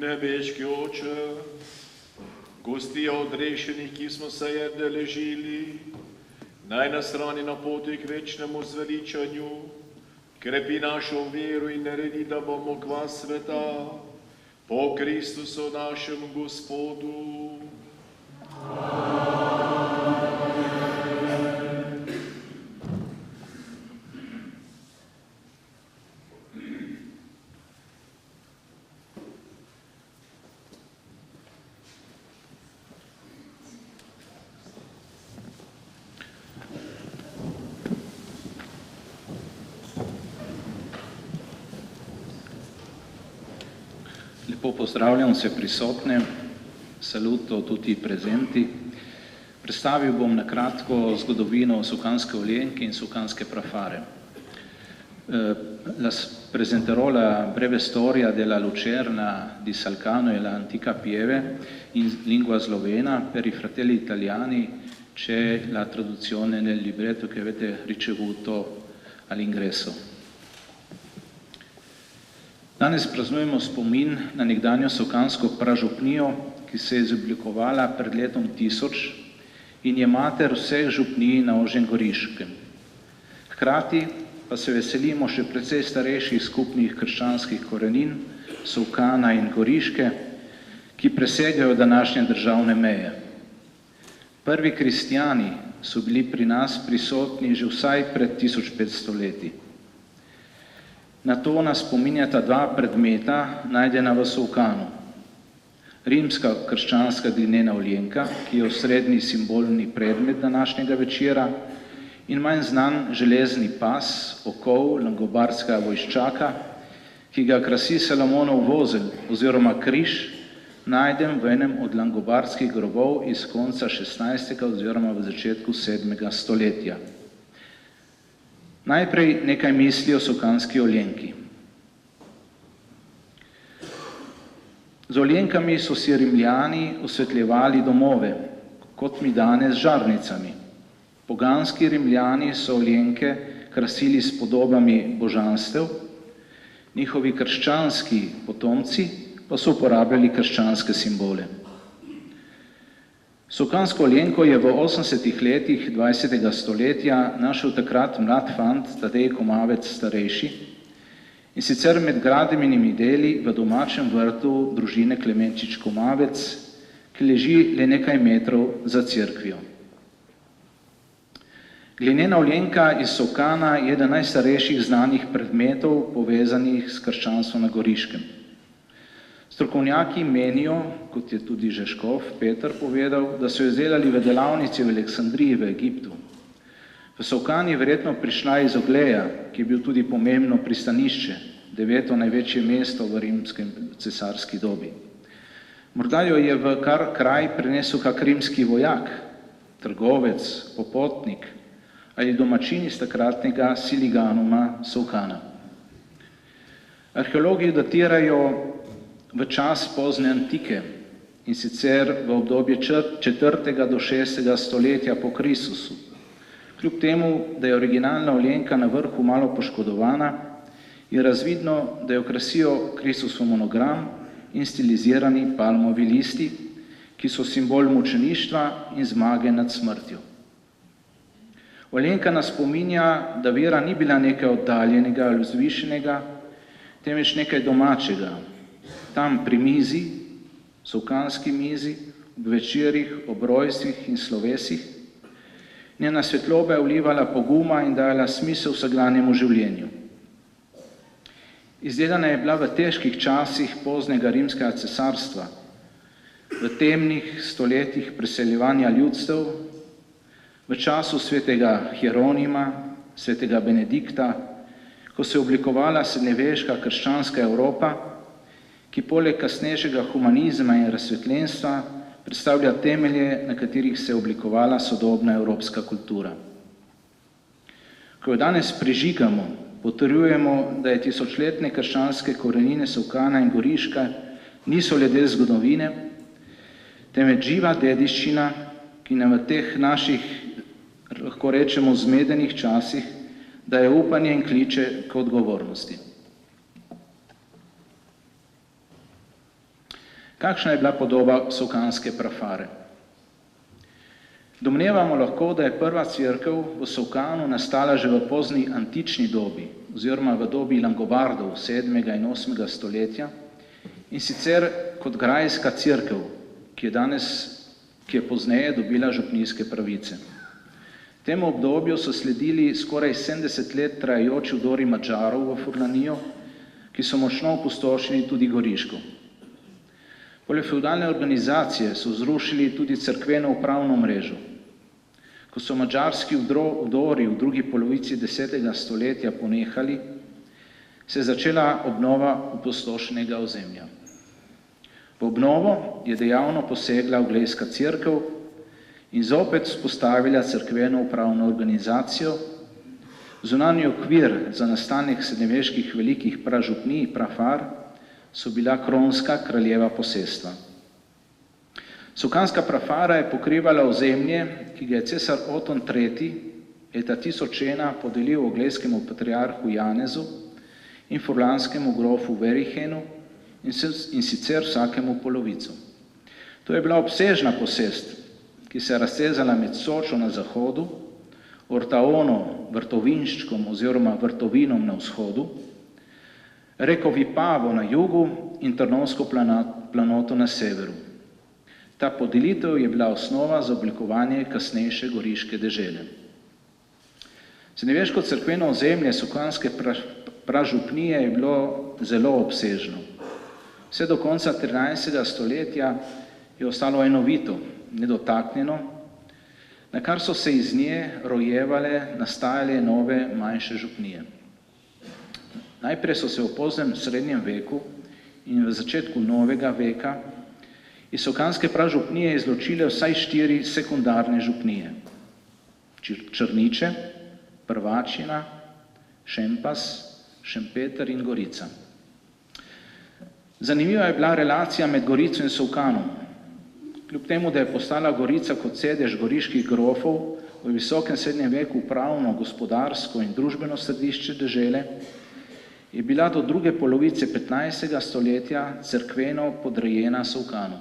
Nebeški Oče, gostija odrešenih, ki smo se je deležili, naj nas hrani na poti k večnemu zveličanju, krepi našo veru in naredi, da bomo kvas sveta po Kristusu našem Gospodu. Lepo pozdravljam vse prisotne, saluto tutti presenti. Predstavil bom na kratko zgodovino Socanske Olienke in Socanske Prafare. La presenterò la breve storia della lucerna di Salcano e l'antica pieve in lingua slovena. Per i fratelli italiani c'è la traduzione nel libretto che avete ricevuto all'ingresso. Danes praznujemo spomin na nekdanjo sokansko pražupnijo, ki se je izoblikovala pred letom 1000 in je mater vseh župnij na Ožjem Goriškem. Hkrati pa se veselimo še precej starejših skupnih krščanskih korenin, Solkana in Goriške, ki presegajo današnje državne meje. Prvi kristjani so bili pri nas prisotni že vsaj pred 1500 leti. Na to nas spominjata dva predmeta, najdena v Solkanu. Rimska krščanska glinena olienka, ki je osrednji simbolni predmet današnjega večera, in manj znan železni pas, okov langobardskega vojščaka, ki ga krasi Salomonov vozel oziroma križ, najdem v enem od langobardskih grobov iz konca 16. oziroma v začetku 7. stoletja. Najprej nekaj misli o Socanski Olienki. Z olienkami so si Rimljani osvetljevali domove, kot mi danes z žarnicami. Poganski Rimljani so olienke krasili s podobami božanstev, njihovi krščanski potomci pa so uporabljali krščanske simbole. Socansko Olienko je v 80. letih 20. stoletja našel takrat mlad fant Tadej Komavec starejši, in sicer med gradbenimi deli v domačem vrtu družine Klemenčič Komavec, ki leži le nekaj metrov za cerkvijo. Glinena olienka iz Solkana je eden najstarejših znanih predmetov povezanih s krščanstvom na Goriškem. Strokovnjaki menijo, kot je tudi že škof Peter povedal, da so jo izdelali v delavnici v Aleksandriji v Egiptu. V Solkan je verjetno prišla iz Ogleja, ki je bil tudi pomembno pristanišče, 9. največje mesto v rimskem cesarski dobi. Morda jo je v kar kraj prinesel kak rimski vojak, trgovec, popotnik ali domačin iz takratnega Siliganuma Solkana. Arheologi datirajo v čas pozne antike, in sicer v obdobje 4. do 6. stoletja po Kristusu. Kljub temu, da je originalna olienka na vrhu malo poškodovana, je razvidno, da jo krasijo Kristusov monogram in stilizirani palmovi listi, ki so simbol mučeništva in zmage nad smrtjo. Olienka nas spominja, da vera ni bila nekaj oddaljenega ali vzvišenega, temveč nekaj domačega. Tam pri mizi, solkanski mizi, ob večerih, ob rojstvih in slovesih, njena svetloba je vlivala poguma in dajala smisel vsakdanjemu življenju. Izdelana je bila v težkih časih poznega rimskega cesarstva, v temnih stoletjih preseljevanja ljudstev, v času svetega Hieronima, svetega Benedikta, ko se je oblikovala srednjeveška krščanska Evropa, ki poleg kasnejšega humanizma in razsvetljenstva predstavlja temelje, na katerih se je oblikovala sodobna evropska kultura. Ko jo danes prižigamo, potrjujemo, da je tisočletne krščanske korenine Solkana in Goriška niso le del zgodovine, temveč živa dediščina, ki nam v teh naših, lahko rečemo, zmedenih časih daje upanje in kliče k odgovornosti. Kakšna je bila podoba Solkanske prafare? Domnevamo lahko, da je prva cerkev v Solkanu nastala že v pozni antični dobi, oziroma v dobi Langobardov 7. in 8. stoletja, in sicer kot grajska cerkev, ki je pozneje dobila župnijske pravice. Temu obdobju so sledili skoraj 70 let trajajoči vdori Madžarov v Furlanijo, ki so močno opustošili tudi Goriško. Poleg feudalne organizacije so zrušili tudi cerkveno upravno mrežo. Ko so madžarski vdori v drugi polovici 10. stoletja ponehali, se je začela obnova opustošenega ozemlja. V obnovo je dejavno posegla Uglejska cerkev in zopet vzpostavila cerkveno upravno organizacijo, zunanji okvir za nastanek srednjeveških velikih pražupnij, prafar, so bila kronska kraljeva posestva. Solkanska prafara je pokrivala ozemlje, ki ga je cesar Oton III. Leta 1001 podelil oglejskemu patriarhu Janezu in furlanskemu grofu Verihenu in sicer vsakemu polovico. To je bila obsežna posest, ki se je raztezala med Sočo na zahodu, Ortaono, Vrtovinščkom oziroma Vrtovinom na vzhodu, reko Vipavo na jugu in Trnovsko planoto na severu. Ta podelitev je bila osnova za oblikovanje kasnejše goriške dežele. Srednjeveško cerkveno ozemlje Solkanske pražupnije je bilo zelo obsežno. Vse do konca 13. stoletja je ostalo enovito, nedotaknjeno, na kar so se iz nje rojevale, nastajale nove manjše župnije. Najprej so se v poznem srednjem veku in v začetku novega veka iz Solkanske pražupnije izločile vsaj 4 sekundarne župnije. Črniče, Prvačina, Šempas, Šempeter in Gorica. Zanimiva je bila relacija med Gorico in Solkanom. Kljub temu, da je postala Gorica kot sedež goriških grofov v visokem srednjem veku upravno, gospodarsko in družbeno središče dežele, je bila do druge polovice 15. stoletja cerkveno podrejena Solkanu.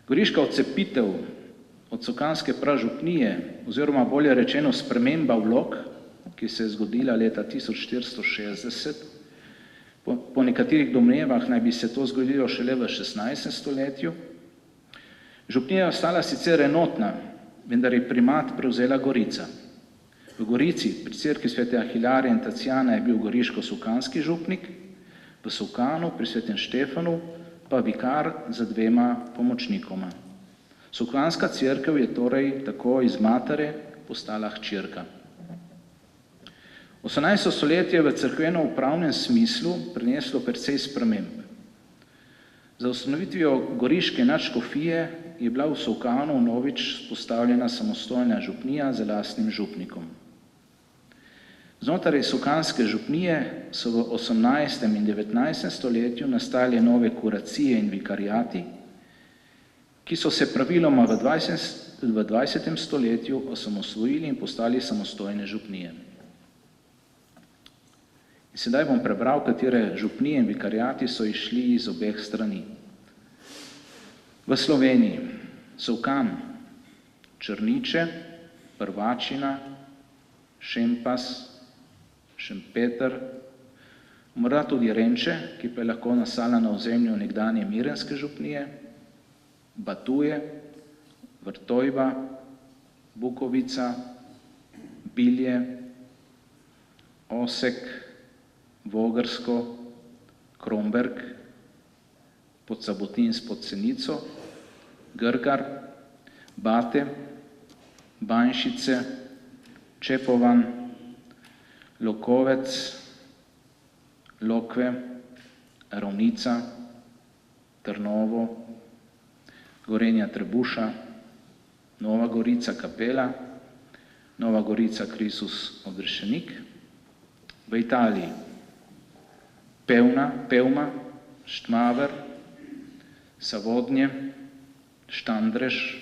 Goriška odcepitev od Solkanske pražupnije, oziroma bolje rečeno sprememba vlog, ki se je zgodila leta 1460, po nekaterih domnevah naj bi se to zgodilo šele v 16. stoletju, župnija je ostala sicer enotna, vendar je primat prevzela Gorica. V Gorici pri cerkvi svetega Hilarija in Tacijana je bil goriško-solkanski župnik, v Solkanu pri svetem Štefanu pa vikar za 2 pomočnikoma. Solkanska cerkev je torej tako iz matere postala hčerka. 18. stoletje v cerkveno-upravnem smislu prineslo precej sprememb. Za ustanovitvijo goriške nadškofije je bila v Solkanu novič postavljena samostojna župnija z lastnim župnikom. Znotraj Solkanske župnije so v 18. in 19. stoletju nastale nove kuracije in vikarijati, ki so se praviloma v 20. stoletju osamosvojili in postali samostojne župnije. In sedaj bom prebral, katere župnije in vikarijati so išli iz obeh strani. V Sloveniji Solkan, Črniče, Prvačina, Šempas, Šempeter, morda tudi Renče, ki pa je lahko nastala na ozemlju nekdanje Mirenske župnije, Batuje, Vrtojba, Bukovica, Bilje, Osek, Vogrsko, Kromberk, Podsabotin s Podsenico, Grgar, Bate, Banjšice, Čepovan, Lokovec, Lokve, Ravnica, Trnovo, Gorenja Trebuša, Nova Gorica Kapela, Nova Gorica Krisus Odrešenik, v Italiji Pevma, Štmaver, Savodnje, Štandrež,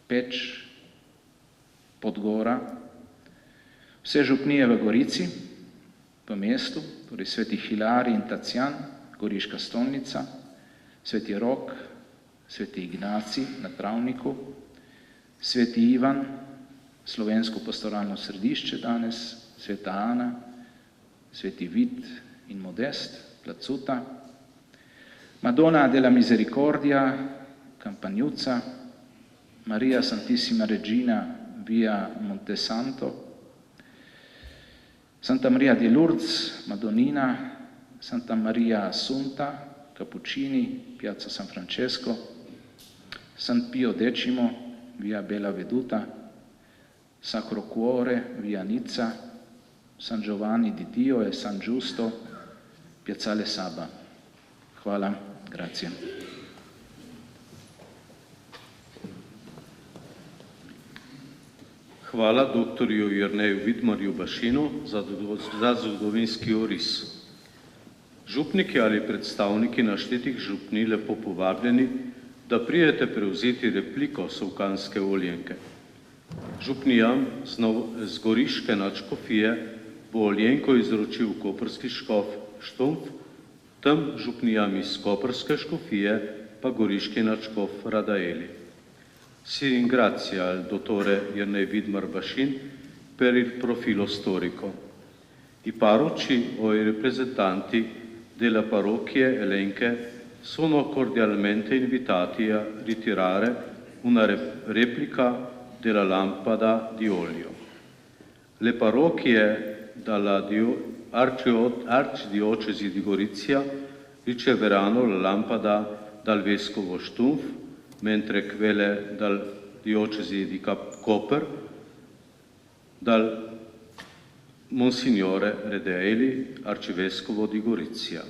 Peč, Podgora, vse župnije v Gorici, v mestu, torej Sveti Hilarij in Tacijan, goriška stolnica, sveti Rok, sveti Ignacij na Travniku, sveti Ivan, slovensko pastoralno središče danes, sveta Ana, sveti Vid in Modest, Placuta, Madonna della Misericordia, Campagnuza, Maria Santissima Regina, via Montesanto, Santa Maria di Lourdes, Madonnina, Santa Maria Assunta, Cappuccini, Piazza San Francesco, San Pio X, via Bella Veduta, Sacro Cuore, via Nizza, San Giovanni di Dio e San Giusto, Piazzale Saba. Hvala, grazie. Hvala doktorju Jerneju Vidmarju Bašinu za zgodovinski oris. Župniki ali predstavniki naštetih župni lepo povabljeni, da prijete prevzeti repliko Solkanske oljenke. Župnijam z Goriške nadškofije bo oljenko izročil koprski škof Štumpf, tam župnijam iz koprske škofije pa goriški nadškof Radaeli. Si ringrazia al dottore Jernej Vidmar Bašin per il profilo storico. I parroci o i rappresentanti della parrocchia elenche sono cordialmente invitati a ritirare una replica della lampada di olio. Le parrocchie dalla arcidiocesi di Gorizia riceveranno la lampada dal vescovo Stumpf, mentre quelle dal diocesi di Koper dal Monsignore Radaeli, arcivescovo di Gorizia.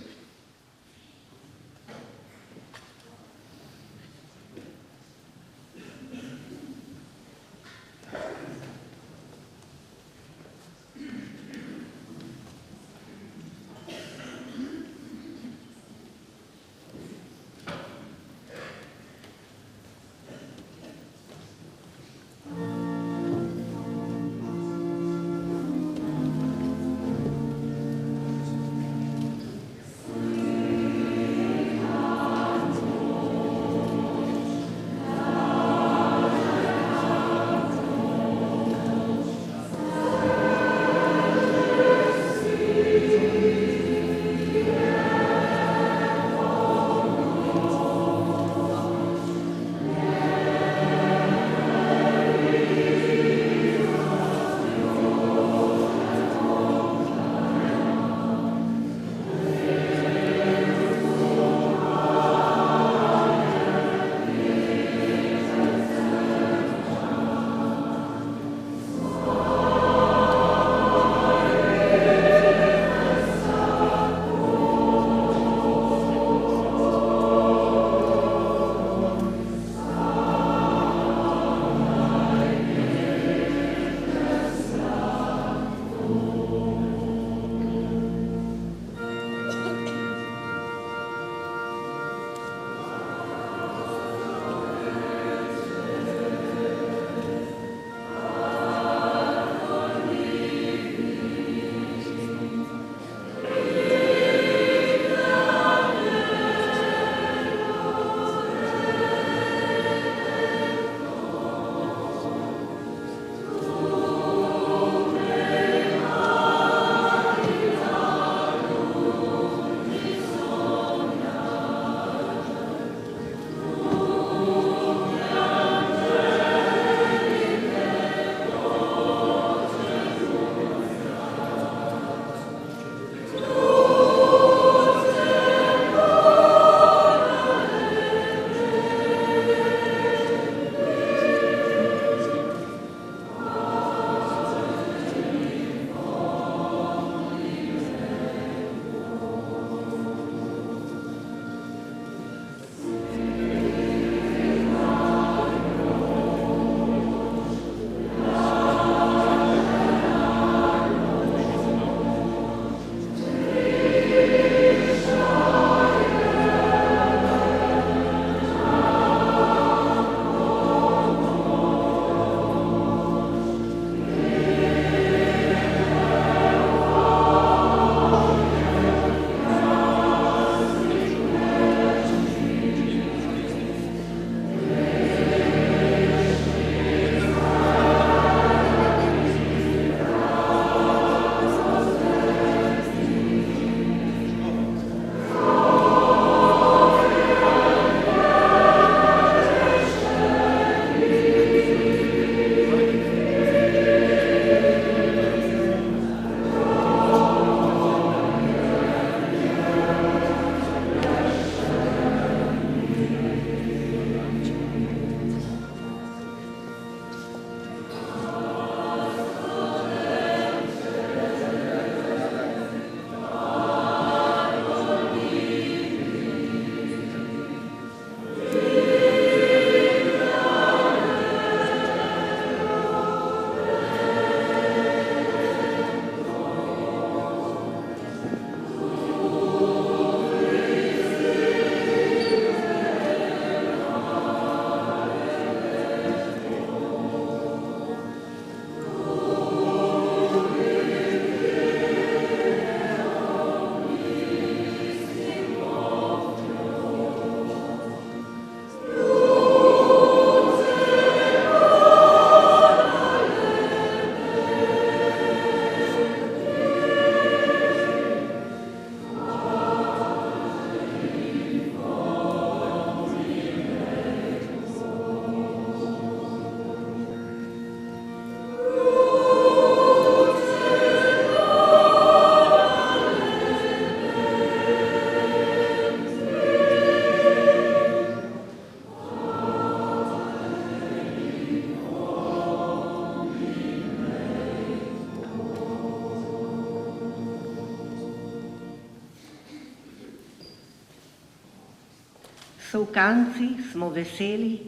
Solkanci smo veseli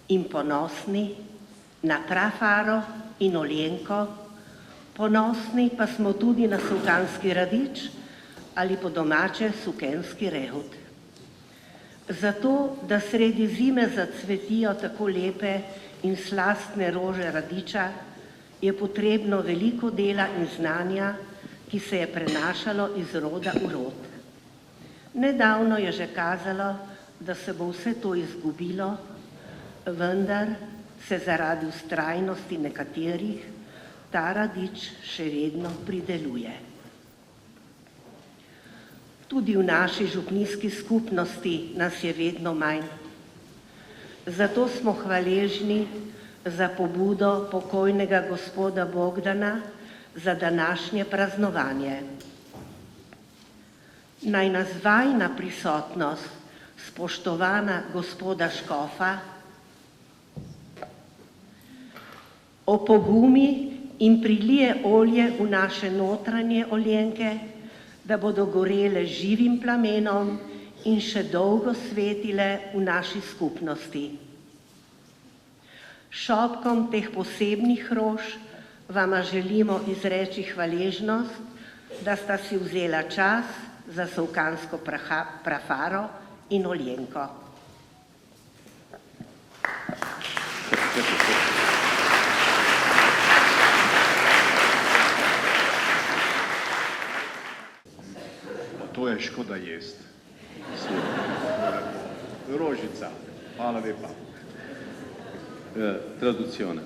in ponosni na Prafaro in Oljenko, ponosni pa smo tudi na Solkanski radič ali po domače Sukenski rehut. Zato, da sredi zime zacvetijo tako lepe in slastne rože radiča, je potrebno veliko dela in znanja, ki se je prenašalo iz roda v rod. Nedavno je že kazalo, da se bo vse to izgubilo, vendar se zaradi vztrajnosti nekaterih ta radič še vedno prideluje. Tudi v naši župnijski skupnosti nas je vedno manj. Zato smo hvaležni za pobudo pokojnega gospoda Bogdana za današnje praznovanje. Naj nas vajina prisotnost spoštovana gospoda škofa opogumi in prilije olje v naše notranje oljenke, da bodo gorele živim plamenom in še dolgo svetile v naši skupnosti. Šopkom teh posebnih rož vama želimo izreči hvaležnost, da sta si vzela čas za Solkansko Prafaro in Oljenko. To je škoda jesti. Rožica, hvala lepa. Traduzione.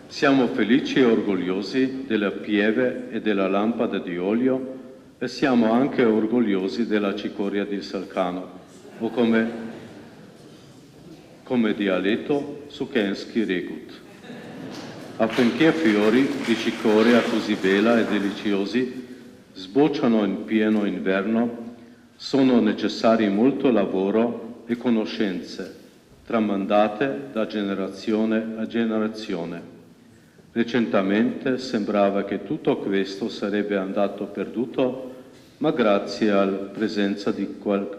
Siamo felici e orgogliosi della pieve e della lampada di olio e siamo anche orgogliosi della cicoria di Solcano, o come dialetto Sukenski regut. Affinché fiori di cicoria così bella e deliziosi sbocciano in pieno inverno, sono necessari molto lavoro e conoscenze, tramandate da generazione a generazione. Recentemente sembrava che tutto questo sarebbe andato perduto, ma grazie alla presenza di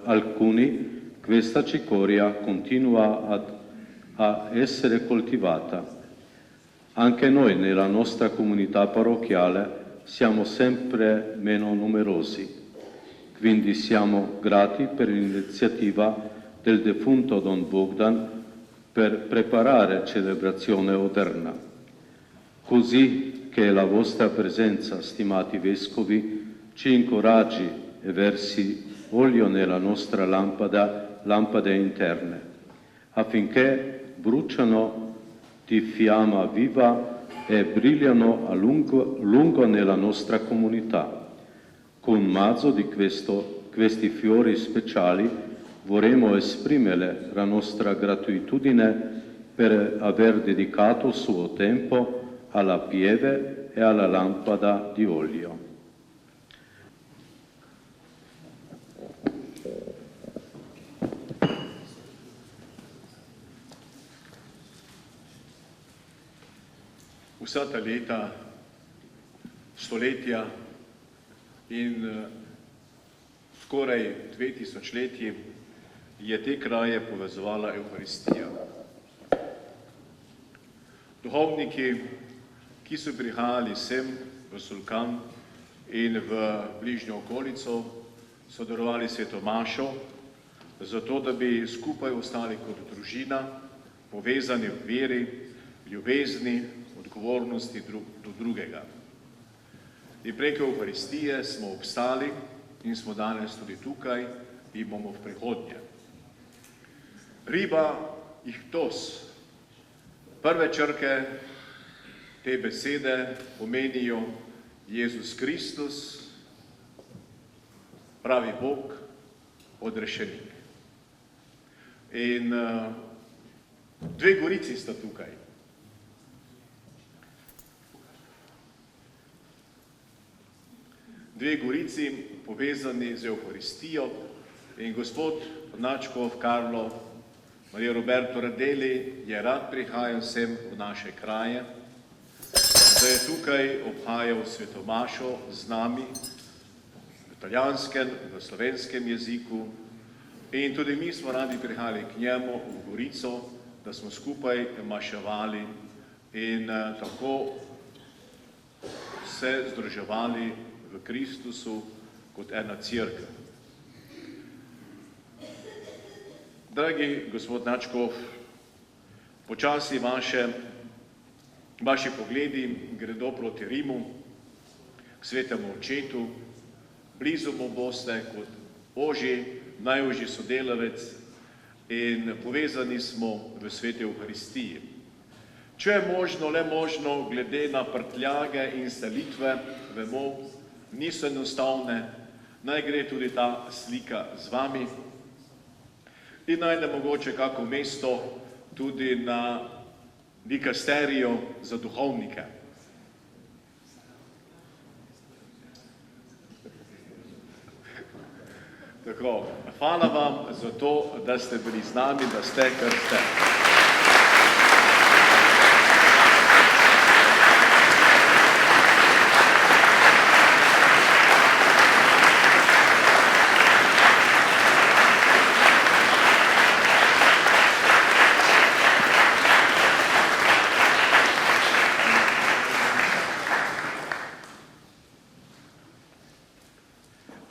alcuni questa cicoria continua a essere coltivata. Anche noi nella nostra comunità parrocchiale siamo sempre meno numerosi, quindi siamo grati per l'iniziativa del defunto Don Bogdan per preparare celebrazione odierna, così che la vostra presenza, stimati vescovi, ci incoraggi e versi olio nella nostra lampade interne, affinché bruciano di fiamma viva e brillano a lungo nella nostra comunità. Con mazzo di questi fiori speciali vorremmo esprimere la nostra gratitudine per aver dedicato il suo tempo alla pieve e alla lampada di olio. Vsa ta leta, stoletja in skoraj 2000 letji je te kraje povezovala Evharistija. Duhovniki, ki so prihajali sem v Solkan in v bližnjo okolico, so darovali sveto mašo, zato da bi skupaj ostali kot družina, povezani v veri, ljubezni, odgovornosti do drugega. In preko Evharistije smo obstali in smo danes tudi tukaj in bomo v prihodnje. Riba ihtos. Prve črke te besede pomenijo Jezus Kristus, pravi Bog, odrešenik. In dve gorici sta tukaj. Dve gorici povezani z Evharistijo in gospod nadškof Karlo Maria Roberto Radeli je rad prihajal sem v naše kraje, da je tukaj obhajal svetomašo z nami v italijanskem, v slovenskem jeziku, In tudi mi smo radi prihajali k njemu v Gorico, da smo skupaj maševali in tako se združevali v Kristusu kot ena cerkev. Dragi gospod Načkov, počasi vaši pogledi gredo proti Rimu, k svetemu očetu, blizu mu boste kot ožji, najožji sodelavec in povezani smo v sveti Evharistiji. Če je možno, le možno, glede na prtljage in selitve, vemo, niso enostavne, naj gre tudi ta slika z vami in najde mogoče kako mesto tudi na dikasterijo za duhovnike. Tako, hvala vam za to, da ste bili z nami, da ste, kar ste.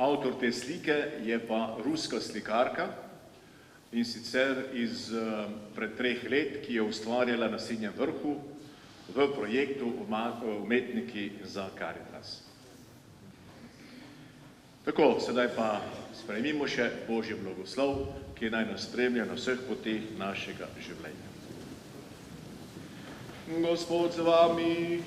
Avtor te slike je pa ruska slikarka in sicer pred 3 let, ki je ustvarjala na Sinjem vrhu v projektu Umetniki za Karitas. Tako, sedaj pa sprejmimo še Božji blagoslov, ki naj nas spremlja na vseh poteh našega življenja. Gospod z vami,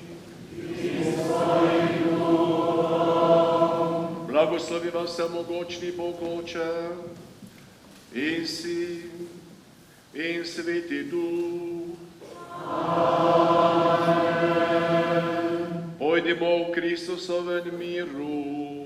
blagoslovi vas vsemogočni Bog Oče in Sin in Sveti Duh. Amen. Pojdimo v Kristusovem miru.